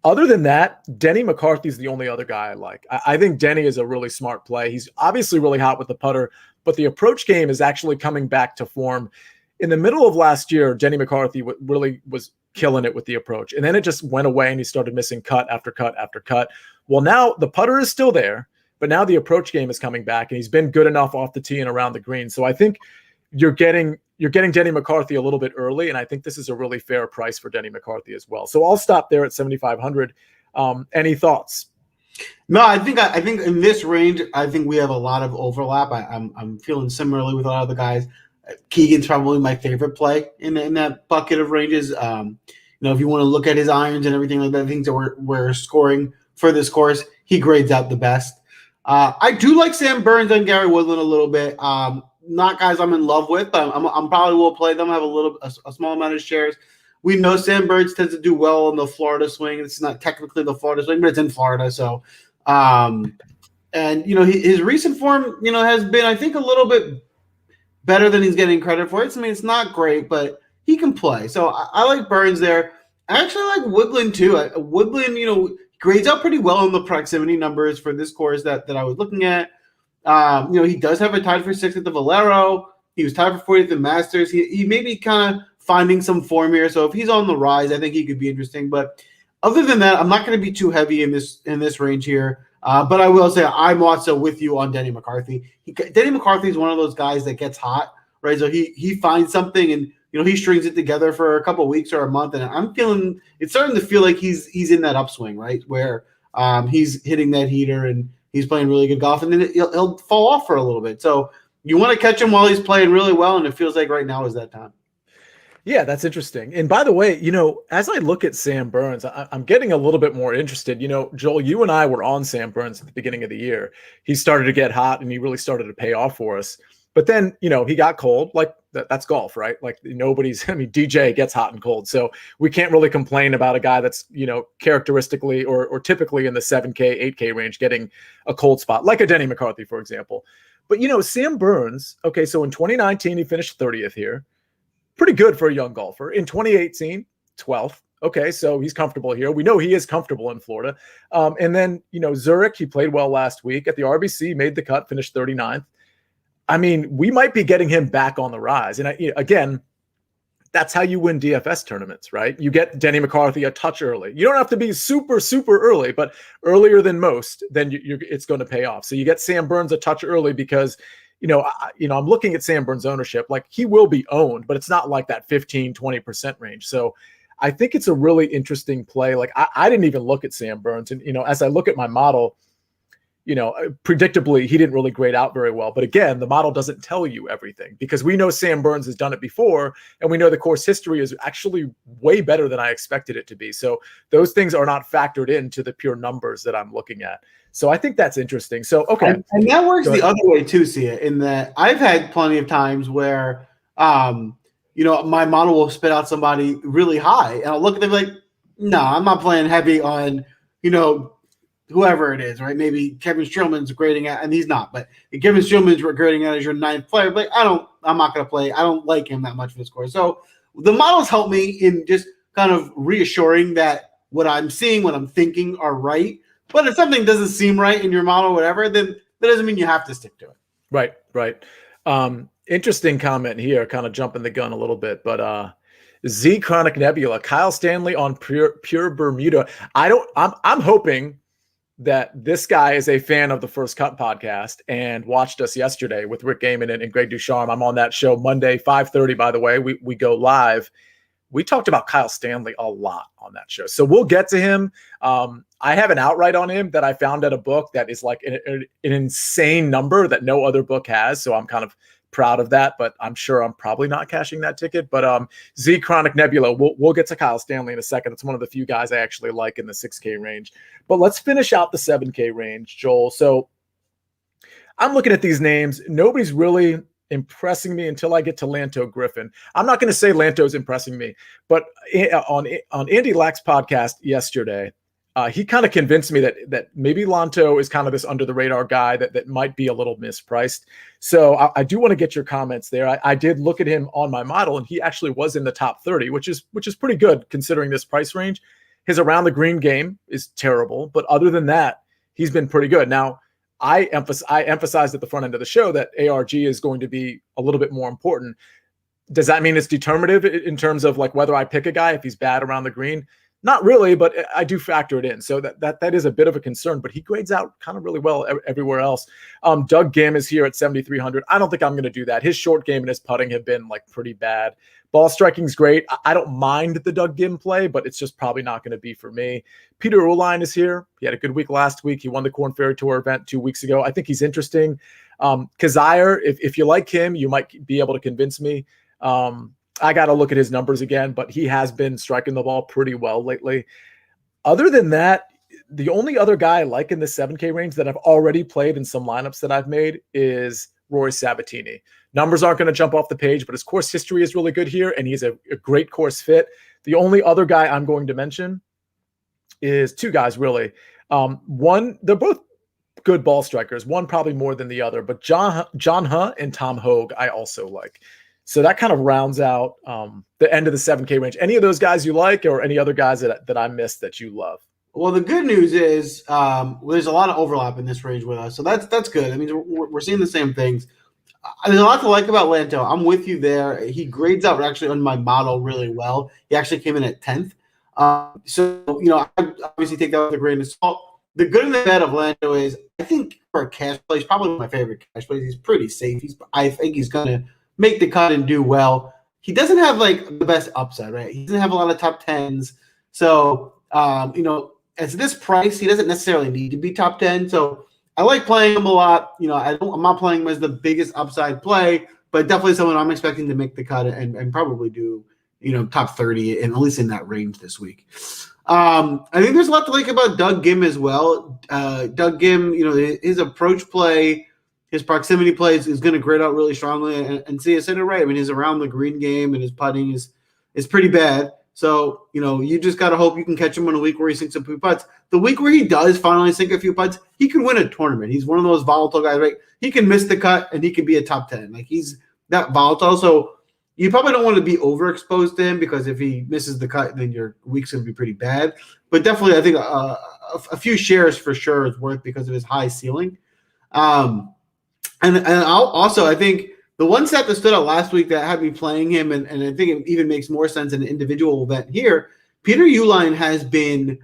Other than that, Denny McCarthy is the only other guy I like. I think Denny is a really smart play. He's obviously really hot with the putter, but the approach game is actually coming back to form. In the middle of last year, Denny McCarthy really was killing it with the approach. And then it just went away and he started missing cut after cut after cut. Well, now the putter is still there, but now the approach game is coming back and he's been good enough off the tee and around the green. So I think you're getting Denny McCarthy a little bit early, and I think this is a really fair price for Denny McCarthy as well. So I'll stop there at 7,500. Any thoughts? No, I think in this range, I think we have a lot of overlap. I'm feeling similarly with a lot of the guys. Keegan's probably my favorite play in that bucket of ranges. If you want to look at his irons and everything like that, things that we're scoring for this course, he grades out the best. I do like Sam Burns and Gary Woodland a little bit. Not guys I'm in love with, but I'm probably will play them. I have a small amount of shares. We know Sam Burns tends to do well on the Florida swing. It's not technically the Florida swing, but it's in Florida. So, his recent form, has been, I think, a little bit better than he's getting credit for. It's not great, but he can play. So I like Burns there. I actually like Woodland too. Woodland, grades out pretty well on the proximity numbers for this course that I was looking at. He does have a tied for 6th at the Valero. He was tied for 40th at the Masters. He may be kind of finding some form here. So if he's on the rise, I think he could be interesting. But other than that, I'm not going to be too heavy in this range here. But I will say I'm also with you on Denny McCarthy. Denny McCarthy is one of those guys that gets hot, right? So he finds something and he strings it together for a couple of weeks or a month, and it's starting to feel like he's in that upswing, right? Where he's hitting that heater and he's playing really good golf, and then he'll fall off for a little bit. So you want to catch him while he's playing really well, and it feels like right now is that time. Yeah, that's interesting. And by the way, as I look at Sam Burns, I'm getting a little bit more interested. Joel, you and I were on Sam Burns at the beginning of the year. He started to get hot, and he really started to pay off for us. But then, he got cold. Like, that's golf, right? Like, DJ gets hot and cold. So we can't really complain about a guy that's, characteristically or typically in the 7K, 8K range getting a cold spot, like a Denny McCarthy, for example. But, Sam Burns, okay, so in 2019, he finished 30th here. Pretty good for a young golfer. In 2018, 12th. Okay, so he's comfortable here. We know he is comfortable in Florida. And then, Zurich, he played well last week. At the RBC, made the cut, finished 39th. I mean, we might be getting him back on the rise. And again, that's how you win DFS tournaments, right? You get Denny McCarthy a touch early. You don't have to be super, super early, but earlier than most, then it's going to pay off. So you get Sam Burns a touch early because, I'm looking at Sam Burns' ownership. Like, he will be owned, but it's not like that 15, 20% range. So I think it's a really interesting play. Like, I didn't even look at Sam Burns. And, as I look at my model, predictably, he didn't really grade out very well. But again, the model doesn't tell you everything because we know Sam Burns has done it before, and we know the course history is actually way better than I expected it to be. So those things are not factored into the pure numbers that I'm looking at. So I think that's interesting. So, okay. And that works the other way too, Sia, in that I've had plenty of times where, my model will spit out somebody really high, and I'll look at them like, no, I'm not playing heavy on, whoever it is, right? Maybe Kevin Streelman's grading out, and he's not, but if Kevin Streelman's grading out as your 9th player, but I'm not going to play. I don't like him that much for the score. So the models help me in just kind of reassuring that what I'm seeing, what I'm thinking are right. But if something doesn't seem right in your model, whatever, then that doesn't mean you have to stick to it. Right. Interesting comment here, kind of jumping the gun a little bit, but Z Chronic Nebula, Kyle Stanley on pure Bermuda. I'm hoping that this guy is a fan of the First Cut podcast and watched us yesterday with Rick Gaiman and Greg Ducharme. I'm on that show Monday, 5:30, by the way. We go live. We talked about Kyle Stanley a lot on that show. So we'll get to him. I have an outright on him that I found at a book that is like an insane number that no other book has. So I'm kind of proud of that, but I'm sure I'm probably not cashing that ticket. But Z Chronic Nebula, we'll get to Kyle Stanley in a second. It's one of the few guys I actually like in the 6K range. But let's finish out the 7K range, Joel. So I'm looking at these names. Nobody's really impressing me until I get to Lanto Griffin. I'm not going to say Lanto's impressing me, but on Andy Lack's podcast yesterday, he kind of convinced me that maybe Lanto is kind of this under the radar guy that might be a little mispriced. So I do want to get your comments there. I did look at him on my model, and he actually was in the top 30, which is pretty good considering this price range. His around the green game is terrible, but other than that, he's been pretty good. Now, I emphasized at the front end of the show that ARG is going to be a little bit more important. Does that mean it's determinative in terms of like whether I pick a guy if he's bad around the green? Not really, but I do factor it in. So that is a bit of a concern, but he grades out kind of really well everywhere else. Doug Gim is here at 7,300. I don't think I'm going to do that. His short game and his putting have been like pretty bad. Ball striking's great. I don't mind the Doug Gim play, but it's just probably not going to be for me. Peter Uline is here. He had a good week last week. He won the Corn Ferry Tour event 2 weeks ago. I think he's interesting. Kazar, if you like him, you might be able to convince me. I got to look at his numbers again, but he has been striking the ball pretty well lately. Other than that, the only other guy I like in the 7K range that I've already played in some lineups that I've made is Rory Sabatini. Numbers aren't going to jump off the page, but his course history is really good here, and he's a great course fit. The only other guy I'm going to mention is two guys, really. One, they're both good ball strikers, one probably more than the other, but John Hahn and Tom Hogue I also like. So that kind of rounds out the end of the 7K range. Any of those guys you like, or any other guys that I missed that you love? Well, the good news is there's a lot of overlap in this range with us, so that's good. I mean, we're seeing the same things. There's a lot to like about Lanto. I'm with you there. He grades out actually on my model really well. He actually came in at 10th. So, I obviously take that with a grain of salt. The good and the bad of Lanto is I think for a cash play, he's probably my favorite cash play. He's pretty safe. I think he's going to make the cut and do well. He doesn't have like the best upside, right? He doesn't have a lot of top 10s. So, at this price, he doesn't necessarily need to be top 10. So I like playing him a lot. I'm not playing him as the biggest upside play, but definitely someone I'm expecting to make the cut and probably do, top 30 and at least in that range this week. I think there's a lot to like about Doug Gim as well. Doug Gim, his approach play, his proximity plays is going to grade out really strongly. And see, I said it right. I mean, his around the green game and his putting is pretty bad. So, you just got to hope you can catch him on a week where he sinks a few putts. The week where he does finally sink a few putts, he could win a tournament. He's one of those volatile guys, right? He can miss the cut and he can be a top 10. Like, he's that volatile. So you probably don't want to be overexposed to him, because if he misses the cut, then your week's going to be pretty bad. But definitely, I think a few shares for sure is worth because of his high ceiling. And I think the one stat that stood out last week that had me playing him, and I think it even makes more sense in an individual event here, Peter Uline has been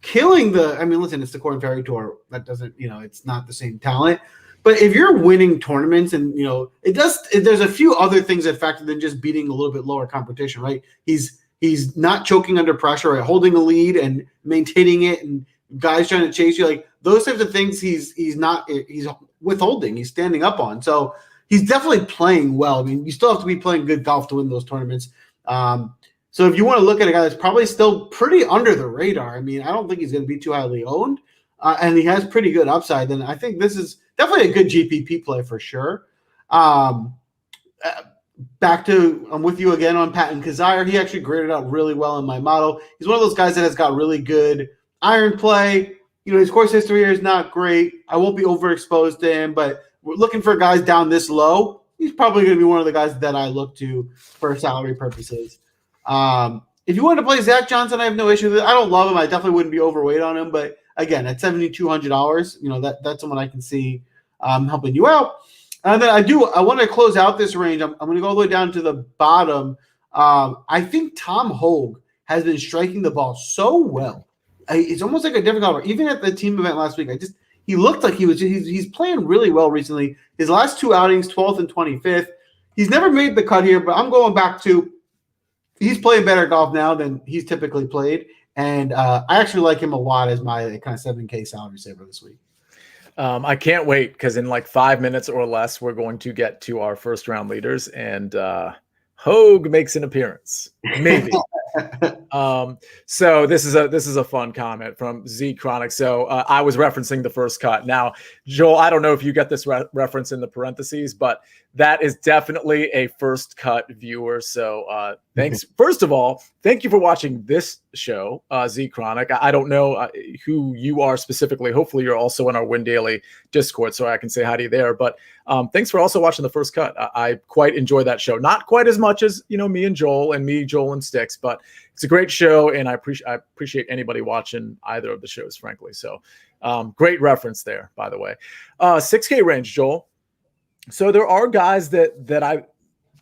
killing listen, it's the Corn Ferry Tour. That doesn't, it's not the same talent. But if you're winning tournaments and, there's a few other things that factor than just beating a little bit lower competition, right? He's not choking under pressure, right? Holding a lead and maintaining it, and guys trying to chase you. Like, those types of things he's withholding. He's standing up on. So he's definitely playing well. I mean, you still have to be playing good golf to win those tournaments. So if you want to look at a guy that's probably still pretty under the radar, I mean, I don't think he's going to be too highly owned, and he has pretty good upside, then I think this is definitely a good GPP play for sure. Back to, I'm with you again on Patton Kazar. He actually graded out really well in my model. He's one of those guys that has got really good iron play. You know, his course history here is not great. I won't be overexposed to him, but we're looking for guys down this low. He's probably going to be one of the guys that I look to for salary purposes. If you want to play Zach Johnson, I have no issue with it. I don't love him. I definitely wouldn't be overweight on him, but again, at $7,200, you know, that's someone I can see helping you out. And then I want to close out this range. I'm going to go all the way down to the bottom. I think Tom Hogue has been striking the ball so well. It's almost like a different color. Even at the team event last week, he looked like he's playing really well recently. His last two outings, 12th and 25th. He's never made the cut here, but I'm going back to he's playing better golf now than he's typically played. And I actually like him a lot as my kind of 7K salary saver this week. I can't wait because in like 5 minutes or less, we're going to get to our first round leaders, and Hogue makes an appearance, maybe. So this is a fun comment from Z Chronic. So I was referencing the first cut. Now, Joel, I don't know if you get this reference in the parentheses, but that is definitely a first cut viewer. So thanks. First of all, thank you for watching this show, Z Chronic. I don't know who you are specifically. Hopefully you're also in our Win Daily Discord, so I can say hi to you there. But thanks for also watching the first cut. I quite enjoy that show. Not quite as much as, you know, me, Joel, and Sticks, but it's a great show, and I appreciate anybody watching either of the shows, frankly. So great reference there, by the way. 6K range, Joel. So there are guys that I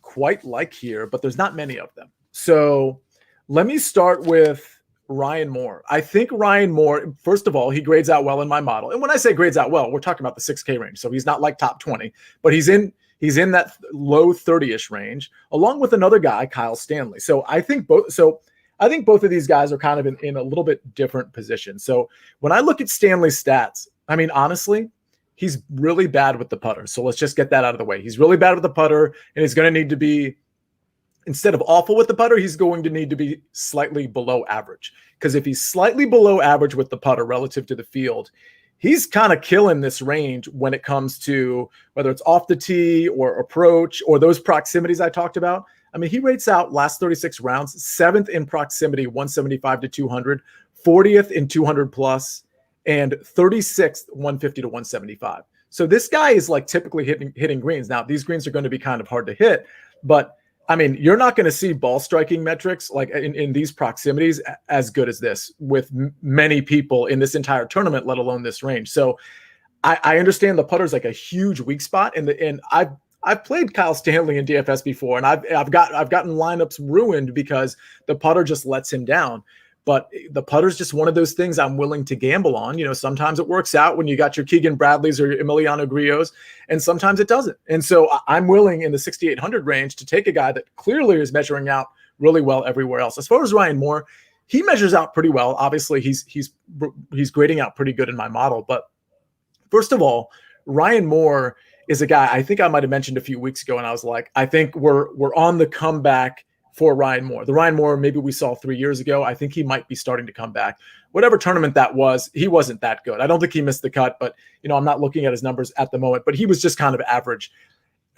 quite like here, but there's not many of them. So let me start with Ryan Moore. I think Ryan Moore, first of all, he grades out well in my model. And when I say grades out well, we're talking about the 6K range. So he's not like top 20, but he's in that low 30-ish range, along with another guy, Kyle Stanley. So I think both of these guys are kind of in a little bit different position. So when I look at Stanley's stats, I mean, honestly, he's really bad with the putter. So let's just get that out of the way. He's really bad with the putter, and he's going to need to be, instead of awful with the putter, he's going to need to be slightly below average. Because if he's slightly below average with the putter relative to the field, he's kind of killing this range when it comes to whether it's off the tee or approach or those proximities I talked about. I mean, he rates out last 36 rounds, 7th in proximity, 175 to 200, 40th in 200 plus, and 36th, 150 to 175. So this guy is like typically hitting greens. Now, these greens are going to be kind of hard to hit, but I mean, you're not going to see ball striking metrics like in these proximities as good as this with many people in this entire tournament, let alone this range. So I understand the putter is like a huge weak spot, and I've played Kyle Stanley in DFS before, and I've gotten lineups ruined because the putter just lets him down. But the putter's just one of those things I'm willing to gamble on. You know, sometimes it works out when you got your Keegan Bradleys or your Emiliano Grillos, and sometimes it doesn't. And so I'm willing in the 6,800 range to take a guy that clearly is measuring out really well everywhere else. As far as Ryan Moore, he measures out pretty well. Obviously, he's grading out pretty good in my model. But first of all, Ryan Moore is a guy I think I might have mentioned a few weeks ago, and I was like, I think we're on the comeback for Ryan Moore. The Ryan Moore maybe we saw 3 years ago, I think he might be starting to come back. Whatever tournament that was, he wasn't that good. I don't think he missed the cut, but you know, I'm not looking at his numbers at the moment, but he was just kind of average,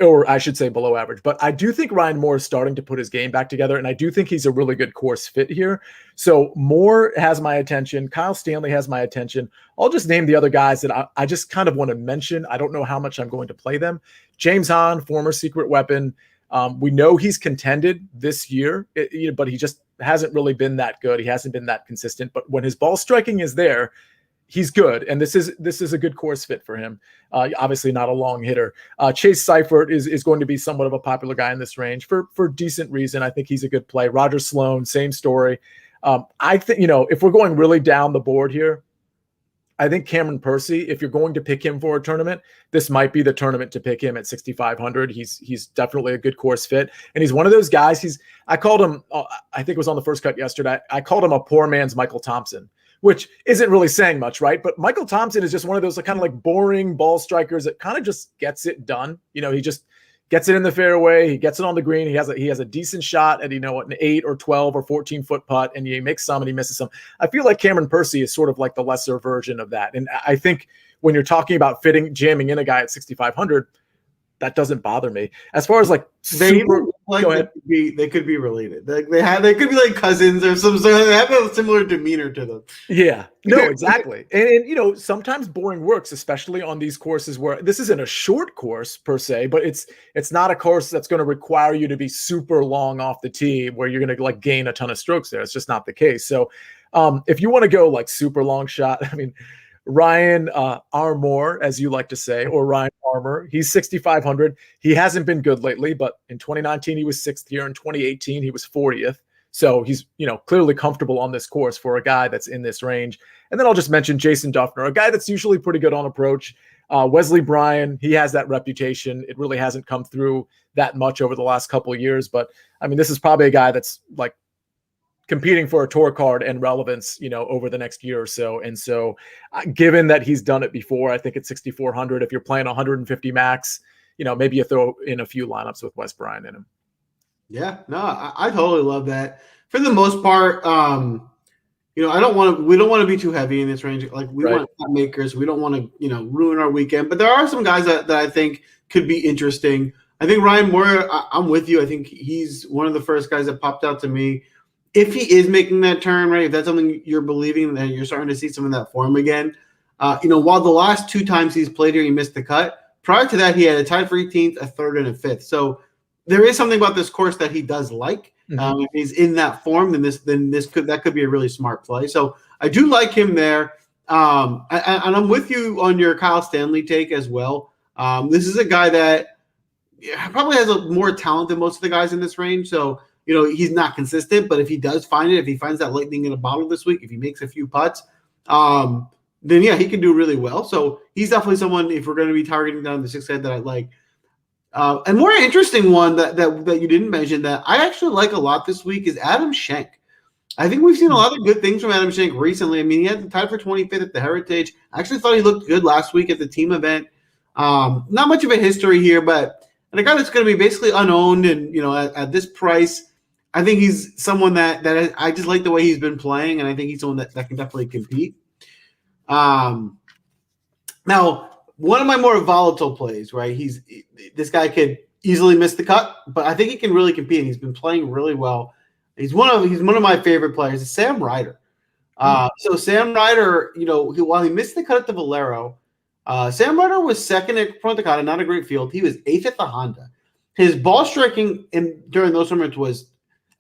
or I should say below average. But I do think Ryan Moore is starting to put his game back together, and I do think he's a really good course fit here. So Moore has my attention. Kyle Stanley has my attention. I'll just name the other guys that I just kind of want to mention. I don't know how much I'm going to play them. James Hahn, former secret weapon. We know he's contended this year, but he just hasn't really been that good. He hasn't been that consistent. But when his ball striking is there, he's good, and this is a good course fit for him. Obviously, not a long hitter. Chase Seifert is going to be somewhat of a popular guy in this range for decent reason. I think he's a good play. Roger Sloane, same story. I think if we're going really down the board here, I think Cameron Percy, if you're going to pick him for a tournament, this might be the tournament to pick him at 6,500. He's definitely a good course fit. And he's one of those guys, I called him, I think it was on the first cut yesterday, I called him a poor man's Michael Thompson, which isn't really saying much, right? But Michael Thompson is just one of those kind of like boring ball strikers that kind of just gets it done. He just gets it in the fairway. He gets it on the green. He has a decent shot at, an 8 or 12 or 14-foot putt, and he makes some and he misses some. I feel like Cameron Percy is sort of like the lesser version of that. And I think when you're talking about jamming in a guy at 6,500, that doesn't bother me. As far as like super, go ahead. They could be related. They could be like cousins or some sort. They have a similar demeanor to them. Yeah, no, exactly. And sometimes boring works, especially on these courses where this isn't a short course per se, but it's not a course that's going to require you to be super long off the tee where you're going to like gain a ton of strokes there. It's just not the case. So if you want to go like super long shot, I mean, Ryan Armour, as you like to say, or Ryan Armour, he's 6,500. He hasn't been good lately, but in 2019, he was 6th here. In 2018, he was 40th. So he's, clearly comfortable on this course for a guy that's in this range. And then I'll just mention Jason Dufner, a guy that's usually pretty good on approach. Wesley Bryan, he has that reputation. It really hasn't come through that much over the last couple of years. But, I mean, this is probably a guy that's like competing for a tour card and relevance, over the next year or so. And so given that he's done it before, I think at 6,400, if you're playing 150 max, maybe you throw in a few lineups with Wes Bryan in him. Yeah, no, I totally love that. For the most part, we don't want to be too heavy in this range. Like we want shot makers. We don't want to, ruin our weekend, but there are some guys that I think could be interesting. I think Ryan Moore, I'm with you. I think he's one of the first guys that popped out to me. If he is making that turn, right, if that's something you're believing, that you're starting to see some of that form again, while the last 2 times he's played here, he missed the cut. Prior to that, he had a tie for 18th, a 3rd, and a 5th. So there is something about this course that he does like. If he's in that form, then that could be a really smart play. So I do like him there. And I'm with you on your Kyle Stanley take as well. This is a guy that probably has more talent than most of the guys in this range. So he's not consistent, but if he does find it, if he finds that lightning in a bottle this week, if he makes a few putts, then yeah, he can do really well. So he's definitely someone, if we're going to be targeting down the 6 head, that I like. And more interesting one that you didn't mention that I actually like a lot this week is Adam Shank. I think we've seen a lot of good things from Adam Shank recently. I mean, he had the tie for 25th at the Heritage. I actually thought he looked good last week at the team event. Not much of a history here, but a guy that's going to be basically unowned and, at this price, I think he's someone that I just like the way he's been playing, and I think he's someone that can definitely compete. Now, one of my more volatile plays, right? This guy could easily miss the cut, but I think he can really compete. And he's been playing really well. He's one of my favorite players. Is Sam Ryder. So Sam Ryder, while he missed the cut at the Valero, Sam Ryder was 2nd at Punta Cana, not a great field. He was 8th at the Honda. His ball striking during those tournaments was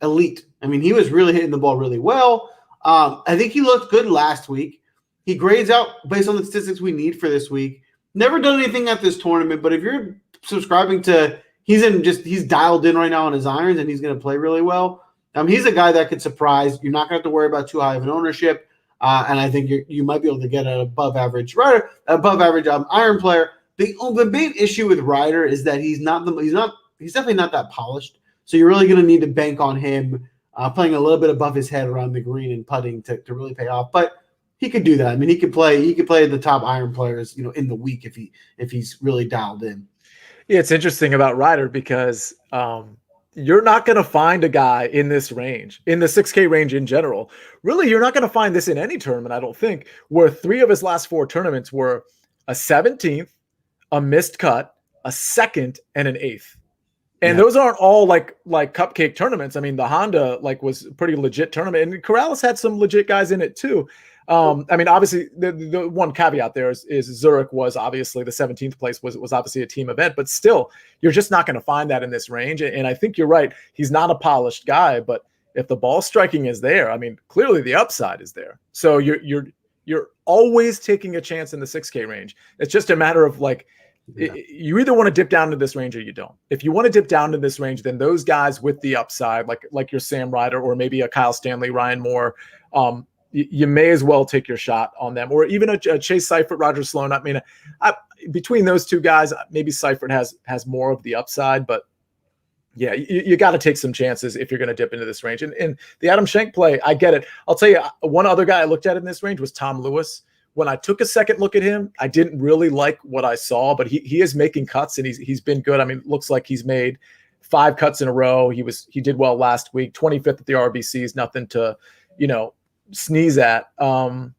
elite. I mean, he was really hitting the ball really well. I think he looked good last week. He grades out based on the statistics we need for this week. Never done anything at this tournament, but if you're subscribing to he's dialed in right now on his irons and he's going to play really well. He's a guy that could surprise. You're not going to have to worry about too high of an ownership, and I think you might be able to get an above average iron player. The big issue with Ryder is that he's definitely not that polished. So you're really going to need to bank on him playing a little bit above his head around the green and putting to really pay off. But he could do that. I mean, he could play the top iron players, in the week if he's really dialed in. Yeah, it's interesting about Ryder because you're not going to find a guy in this range, in the 6K range in general. Really, you're not going to find this in any tournament, I don't think, where 3 of his last 4 tournaments were a 17th, a missed cut, a 2nd, and an 8th. And those aren't all like cupcake tournaments. I mean, the Honda was a pretty legit tournament, and Corrales had some legit guys in it too. I mean, obviously, the one caveat there is Zurich was obviously the 17th place was obviously a team event, but still, you're just not going to find that in this range. And I think you're right. He's not a polished guy, but if the ball striking is there, I mean, clearly the upside is there. So you're always taking a chance in the 6K range. It's just a matter of you either want to dip down to this range or you don't. If you want to dip down to this range, then those guys with the upside, like your Sam Ryder or maybe a Kyle Stanley, Ryan Moore, you may as well take your shot on them, or even a Chase Seifert, Roger Sloane. I mean, between those two guys, maybe Seifert has more of the upside, but Yeah, you got to take some chances if you're going to dip into this range. And the Adam Shank play, I get it. I'll tell you, one other guy I looked at in this range was Tom Lewis. When I took a second look at him, I didn't really like what I saw, but he is making cuts and he's been good. I mean, it looks like he's made 5 cuts in a row. He did well last week. 25th at the RBC is nothing to, sneeze at.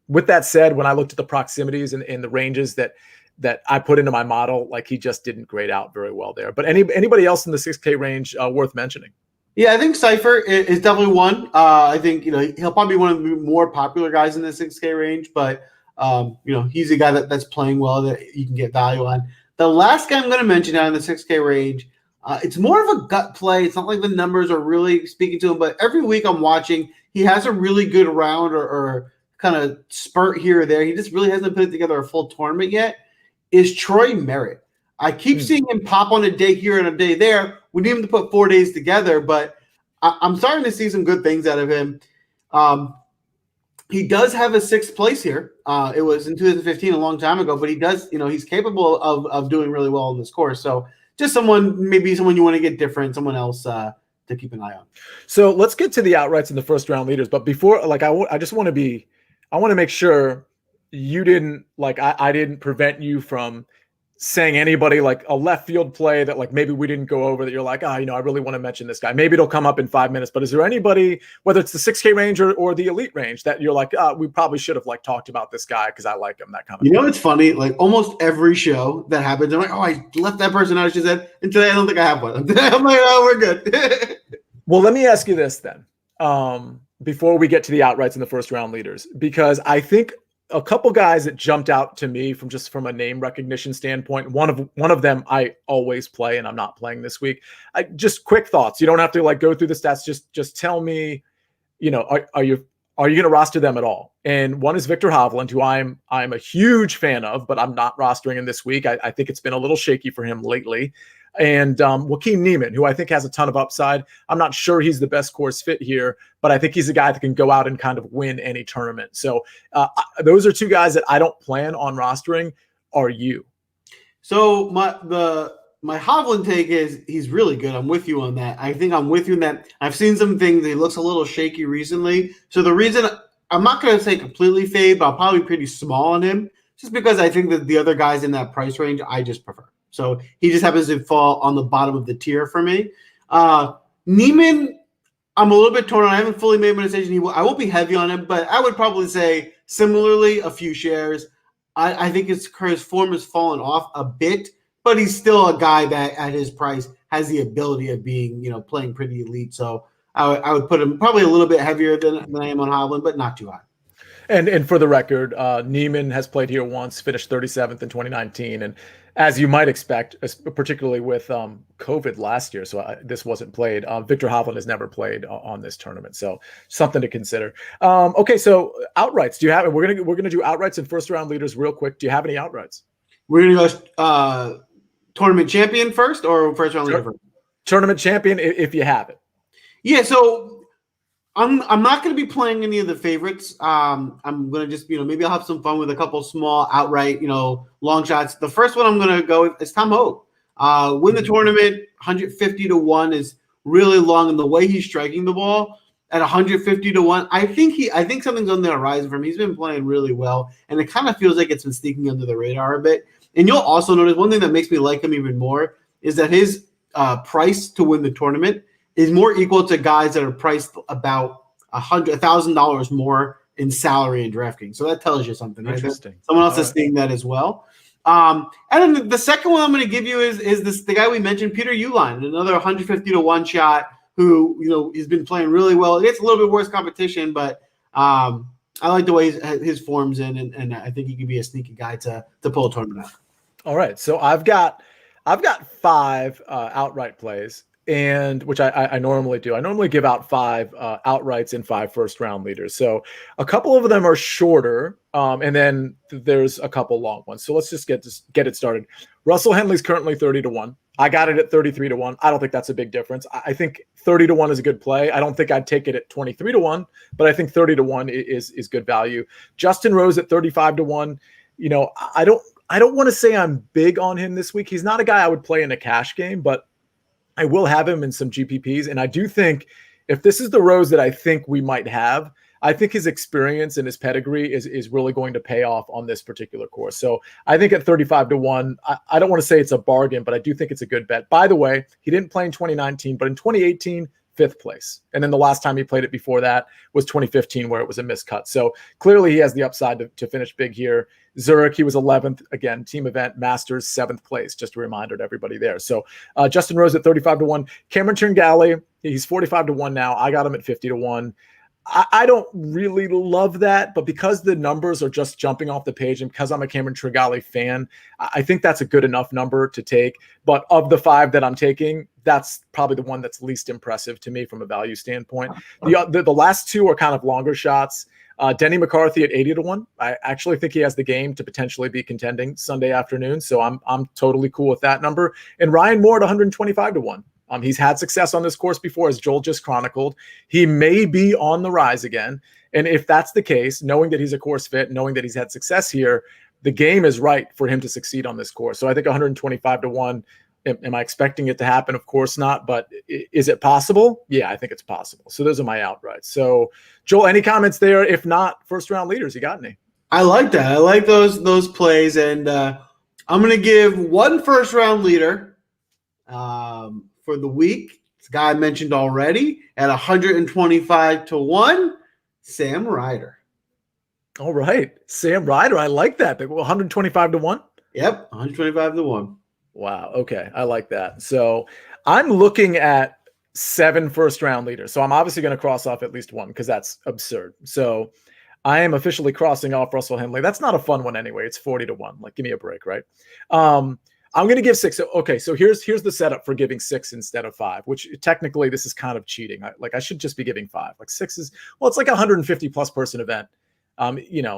With that said, when I looked at the proximities and the ranges that I put into my model, like he just didn't grade out very well there. But anybody else in the 6K range worth mentioning? Yeah, I think Cypher is definitely one. I think he'll probably be one of the more popular guys in the 6K range, but he's a guy that's playing well that you can get value on. The last guy I'm going to mention down in the 6K range, it's more of a gut play. It's not like the numbers are really speaking to him, but every week I'm watching, he has a really good round or kind of spurt here or there. He just really hasn't put together a full tournament yet. Is Troy Merritt. I keep seeing him pop on a day here and a day there. We need him to put 4 days together, but I'm starting to see some good things out of him. He does have a 6th place here. It was in 2015, a long time ago, but he does, he's capable of doing really well in this course. So just maybe someone you want to get different, someone else to keep an eye on. So let's get to the outrights in the first round leaders. But before, I just want to make sure you didn't I didn't prevent you from saying anybody like a left field play that like maybe we didn't go over that you're like, I really want to mention this guy. Maybe it'll come up in 5 minutes. But is there anybody, whether it's the 6K range or the elite range, that you're like, we probably should have talked about this guy because I like him, that kind of thing? It's funny, like almost every show that happens, I'm like, I left that person out, she said, and today I don't think I have one. I'm like, we're good. Well, let me ask you this then, before we get to the outrights in the first round leaders, because I think a couple guys that jumped out to me from a name recognition standpoint. One of them I always play, and I'm not playing this week. Just quick thoughts. You don't have to go through the stats. Just tell me, are you going to roster them at all? And one is Victor Hovland, who I'm a huge fan of, but I'm not rostering him this week. I think it's been a little shaky for him lately. And Joaquin Niemann, who I think has a ton of upside. I'm not sure he's the best course fit here, but I think he's a guy that can go out and kind of win any tournament. So those are 2 guys that I don't plan on rostering. Are you? So my Hovland take is he's really good. I'm with you on that. I think I'm with you in that. I've seen some things. He looks a little shaky recently. So the reason I'm not going to say completely fade, but I'll probably be pretty small on him just because I think that the other guys in that price range I just prefer. So he just happens to fall on the bottom of the tier for me. Niemann, I'm a little bit torn on. I haven't fully made my decision. I won't be heavy on him, but I would probably say similarly a few shares. I think his form has fallen off a bit, but he's still a guy that at his price has the ability of being, playing pretty elite. So I would put him probably a little bit heavier than I am on Hovland, but not too high. And for the record, Niemann has played here once, finished 37th in 2019. And as you might expect, particularly with COVID last year, so this wasn't played. Victor Hovland has never played on this tournament, so something to consider. Okay, so outrights. Do you have? We're gonna do outrights and first round leaders real quick. Do you have any outrights? We're gonna go tournament champion first or first round leader first? Tournament champion, if you have it. Yeah, so I'm not going to be playing any of the favorites. I'm going to just, maybe I'll have some fun with a couple small outright, long shots. The first one I'm going to go with is Tom Hogue. Win the tournament, 150 to 1 is really long, and the way he's striking the ball at 150 to 1, I think something's on the horizon for him. He's been playing really well, and it kind of feels like it's been sneaking under the radar a bit. And you'll also notice one thing that makes me like him even more is that his price to win the tournament is more equal to guys that are priced about $100,000 more in salary in DraftKings. So that tells you something, right? Interesting. Someone else is seeing that as well. And then the second one I'm going to give you is the guy we mentioned, Peter Uline, another 150 to 1 shot who, he's been playing really well. It gets a little bit worse competition, but I like the way his form's in, and I think he could be a sneaky guy to pull a tournament out. All right. So I've got 5 outright plays. And which I normally do. I normally give out 5 outrights and 5 first round leaders. So a couple of them are shorter, and then there's a couple long ones. So let's just get it started. Russell Henley's currently 30 to 1. I got it at 33 to 1. I don't think that's a big difference. I think 30 to 1 is a good play. I don't think I'd take it at 23 to 1, but I think 30 to 1 is good value. Justin Rose at 35 to 1. I don't want to say I'm big on him this week. He's not a guy I would play in a cash game, but I will have him in some GPPs. And I do think if this is the Rose that I think we might have, I think his experience and his pedigree is really going to pay off on this particular course. So I think at 35-1, I don't want to say it's a bargain, but I do think it's a good bet. By the way, he didn't play in 2019, but in 2018, 5th place. And then the last time he played it before that was 2015, where it was a miscut. So clearly he has the upside to finish big here. Zurich, he was 11th. Again, team event, Masters, 7th place. Just a reminder to everybody there. So Justin Rose at 35-1. Cameron Tringale, he's 45-1 now. I got him at 50-1. I don't really love that, but because the numbers are just jumping off the page and because I'm a Cameron Tringale fan, I think that's a good enough number to take. But of the 5 that I'm taking, that's probably the one that's least impressive to me from a value standpoint. The last 2 are kind of longer shots. Denny McCarthy at 80-1. I actually think he has the game to potentially be contending Sunday afternoon, so I'm totally cool with that number. And Ryan Moore at 125-1. He's had success on this course before, as Joel just chronicled. He may be on the rise again. And if that's the case, knowing that he's a course fit, knowing that he's had success here, the game is right for him to succeed on this course. So I think 125-1. Am I expecting it to happen? Of course not. But is it possible? Yeah, I think it's possible. So those are my outrights. So Joel, any comments there? If not, first round leaders, you got any? I like that. I like those plays. And I'm going to give one first round leader for the week. This guy I mentioned already at 125-1, Sam Ryder. All right. Sam Ryder. I like that. 125-1. Yep. 125-1. Wow. Okay. I like that. So I'm looking at 7 first round leaders. So I'm obviously going to cross off at least one because that's absurd. So I am officially crossing off Russell Henley. That's not a fun one anyway. It's 40-1. Like, give me a break, right? I'm going to give 6. Okay, so here's the setup for giving 6 instead of 5, which technically this is kind of cheating. I should just be giving 5. Like 6 is, well, it's like a 150 plus person event.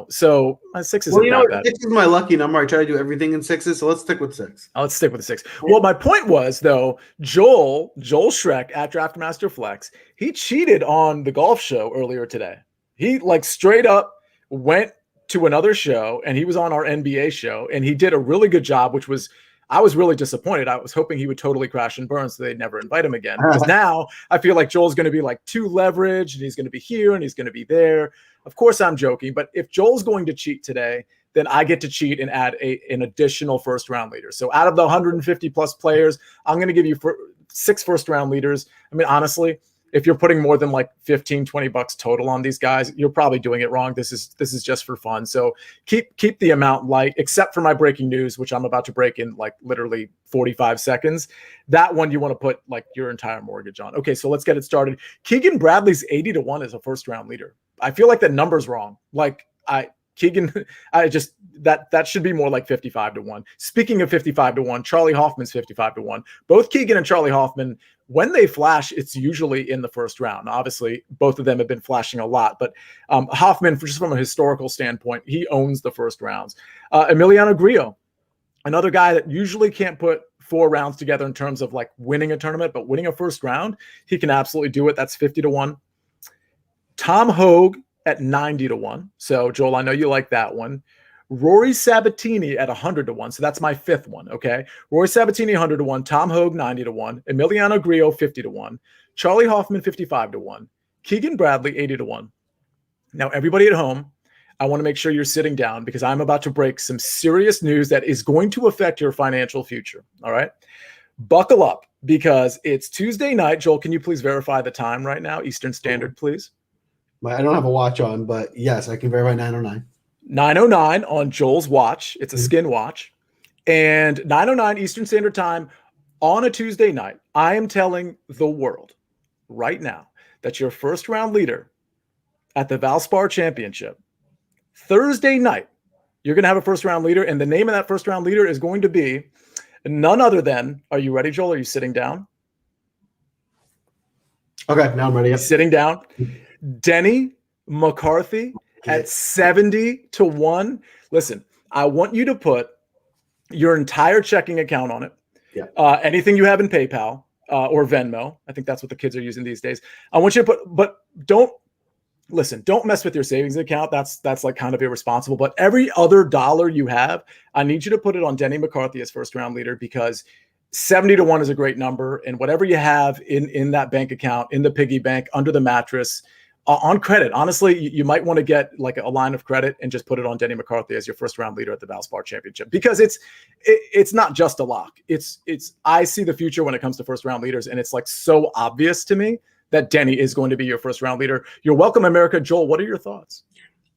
So 6 is. Well, you know, 6 is my lucky number. I try to do everything in 6s, so let's stick with 6. Let's stick with the 6. Well, my point was though, Joel Schreck at Draftmaster Flex, he cheated on the golf show earlier today. He like straight up went to another show and he was on our NBA show and he did a really good job, which was. I was really disappointed. I was hoping he would totally crash and burn so they'd never invite him again. Because now I feel like Joel's going to be like too leveraged and he's going to be here and he's going to be there. Of course, I'm joking. But if Joel's going to cheat today, then I get to cheat and add an additional first round leader. So out of the 150 plus players, I'm going to give you 6 first round leaders. I mean, honestly, if you're putting more than like $15-20 total on these guys, you're probably doing it wrong. This is just for fun. So keep the amount light, except for my breaking news, which I'm about to break in like literally 45 seconds. That one you want to put like your entire mortgage on. Okay, so let's get it started. Keegan Bradley's 80-1 as a first round leader. I feel like that number's wrong. Like that should be more like 55-1. Speaking of 55-1, Charlie Hoffman's 55-1. Both Keegan and Charlie Hoffman, when they flash, it's usually in the first round. Obviously, both of them have been flashing a lot, but Hoffman, just from a historical standpoint, he owns the first rounds. Emiliano Grillo, another guy that usually can't put 4 rounds together in terms of like winning a tournament, but winning a first round, he can absolutely do it. That's 50-1. Tom Hogue at 90-1. So Joel, I know you like that one. Rory Sabatini at 100-1. So that's my 5th one. Okay. Rory Sabatini 100-1. Tom Hogue 90-1. Emiliano Grillo 50-1. Charlie Hoffman 55-1. Keegan Bradley 80-1. Now, everybody at home, I want to make sure you're sitting down because I'm about to break some serious news that is going to affect your financial future. All right. Buckle up because it's Tuesday night. Joel, can you please verify the time right now? Eastern Standard, please. I don't have a watch on, but yes, I can verify 9:09. 9:09 on Joel's watch. It's a skin watch. And 9:09 Eastern Standard Time on a Tuesday night. I am telling the world right now that your first round leader at the Valspar Championship, Thursday night, you're going to have a first round leader. And the name of that first round leader is going to be none other than, are you ready, Joel? Are you sitting down? Okay, now I'm ready. Yep. Sitting down. Denny McCarthy at 70-1. Listen, I want you to put your entire checking account on it. Yeah. Anything you have in PayPal or Venmo. I think that's what the kids are using these days. I want you to put, but don't mess with your savings account. That's like kind of irresponsible. But every other dollar you have, I need you to put it on Denny McCarthy as first round leader because 70 to 1 is a great number. And whatever you have in that bank account, in the piggy bank, under the mattress, on credit, honestly, you might want to get like a line of credit and just put it on Denny McCarthy as your first round leader at the Valspar Championship, because it's not just a lock. I see the future when it comes to first round leaders, and it's like so obvious to me that Denny is going to be your first round leader. You're welcome, America. Joel, what are your thoughts?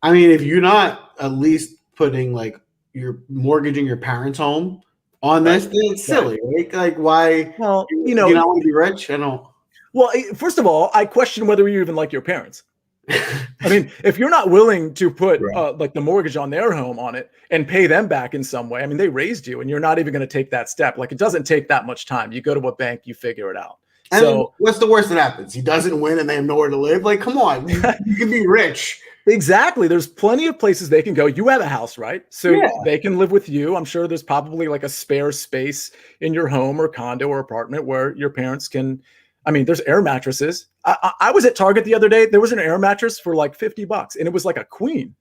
I mean, if you're not at least putting like you're mortgaging your parents' home on this, then it's silly, right? Like, why? Well, you not want to be rich? I don't. Well, first of all, I question whether you even like your parents. I mean, if you're not willing to put like the mortgage on their home on it and pay them back in some way, I mean, they raised you and you're not even going to take that step. Like, it doesn't take that much time. You go to a bank, you figure it out. And so what's the worst that happens? He doesn't win and they have nowhere to live. Like, come on, you can be rich. Exactly. There's plenty of places they can go. You have a house, right? So they can live with you. I'm sure there's probably like a spare space in your home or condo or apartment where your parents can. I mean, there's air mattresses. I was at Target the other day. There was an air mattress for like $50, and it was like a queen.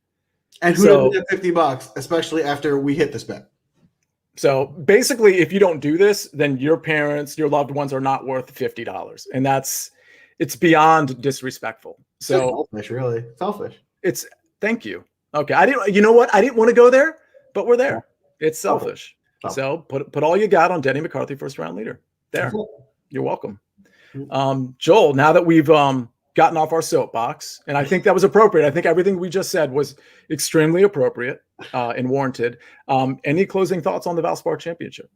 And who doesn't have $50, especially after we hit this bet? So basically, if you don't do this, then your parents, your loved ones are not worth $50, and it's beyond disrespectful. So selfish, really selfish. Thank you. Okay, you know what? I didn't want to go there, but we're there. It's selfish. So put all you got on Denny McCarthy, first round leader. There, you're welcome. Joel, now that we've gotten off our soapbox, and I think that was appropriate. I think everything we just said was extremely appropriate and warranted. Any closing thoughts on the Valspar Championship?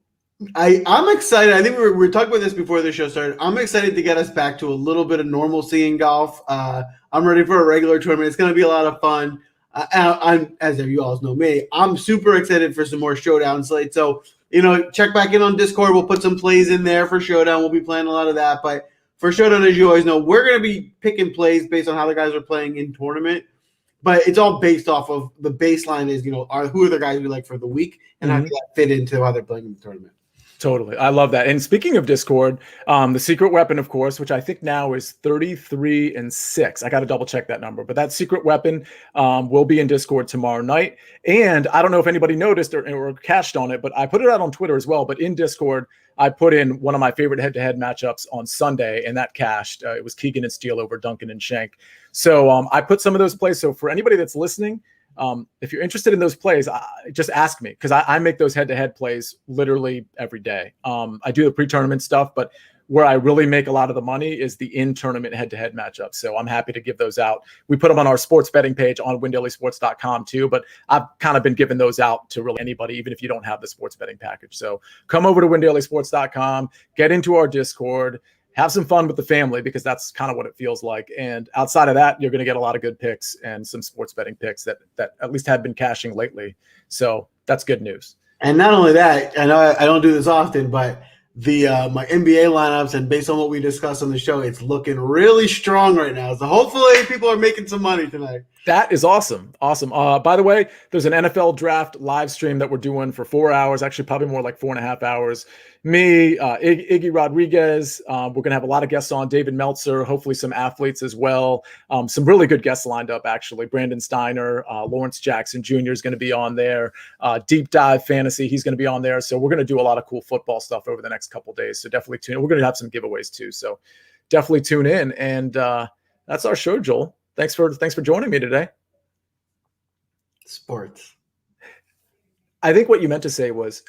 I'm excited. I think we were talking about this before the show started. I'm excited to get us back to a little bit of normalcy in golf. I'm ready for a regular tournament. It's going to be a lot of fun. I'm, as you all know me, I'm super excited for some more showdown slates. So, check back in on Discord. We'll put some plays in there for showdown. We'll be playing a lot of that. But for showdown, as you always know, we're going to be picking plays based on how the guys are playing in tournament. But it's all based off of the baseline is, who are the guys we like for the week and how does that fit into how they're playing in the tournament. Totally. I love that. And speaking of Discord, the secret weapon, of course, which I think now is 33-6. I got to double check that number, but that secret weapon will be in Discord tomorrow night. And I don't know if anybody noticed or cashed on it, but I put it out on Twitter as well. But in Discord, I put in one of my favorite head-to-head matchups on Sunday, and that cashed. It was Keegan and Steele over Duncan and Shank. So I put some of those plays. So for anybody that's listening, if you're interested in those plays, just ask me, because I make those head-to-head plays literally every day. I do the pre-tournament stuff, but where I really make a lot of the money is the in-tournament head-to-head matchups. So I'm happy to give those out. We put them on our sports betting page on windailysports.com too, but I've kind of been giving those out to really anybody, even if you don't have the sports betting package. So come over to windailysports.com, get into our Discord, have some fun with the family, because that's kind of what it feels like. And outside of that, you're going to get a lot of good picks and some sports betting picks that at least have been cashing lately. So that's good news. And not only that, I know I don't do this often, but my NBA lineups, and based on what we discussed on the show, it's looking really strong right now. So hopefully people are making some money tonight. That is awesome. Awesome. By the way, there's an NFL draft live stream that we're doing for 4 hours, actually probably more like 4.5 hours. Me, Iggy Rodriguez. We're going to have a lot of guests on, David Meltzer, hopefully some athletes as well. Some really good guests lined up, actually. Brandon Steiner, Lawrence Jackson Jr. is going to be on there. Deep Dive Fantasy, he's going to be on there. So we're going to do a lot of cool football stuff over the next couple of days. So definitely tune in. We're going to have some giveaways too. So definitely tune in. And that's our show, Joel. Thanks for joining me today. Sports. I think what you meant to say was,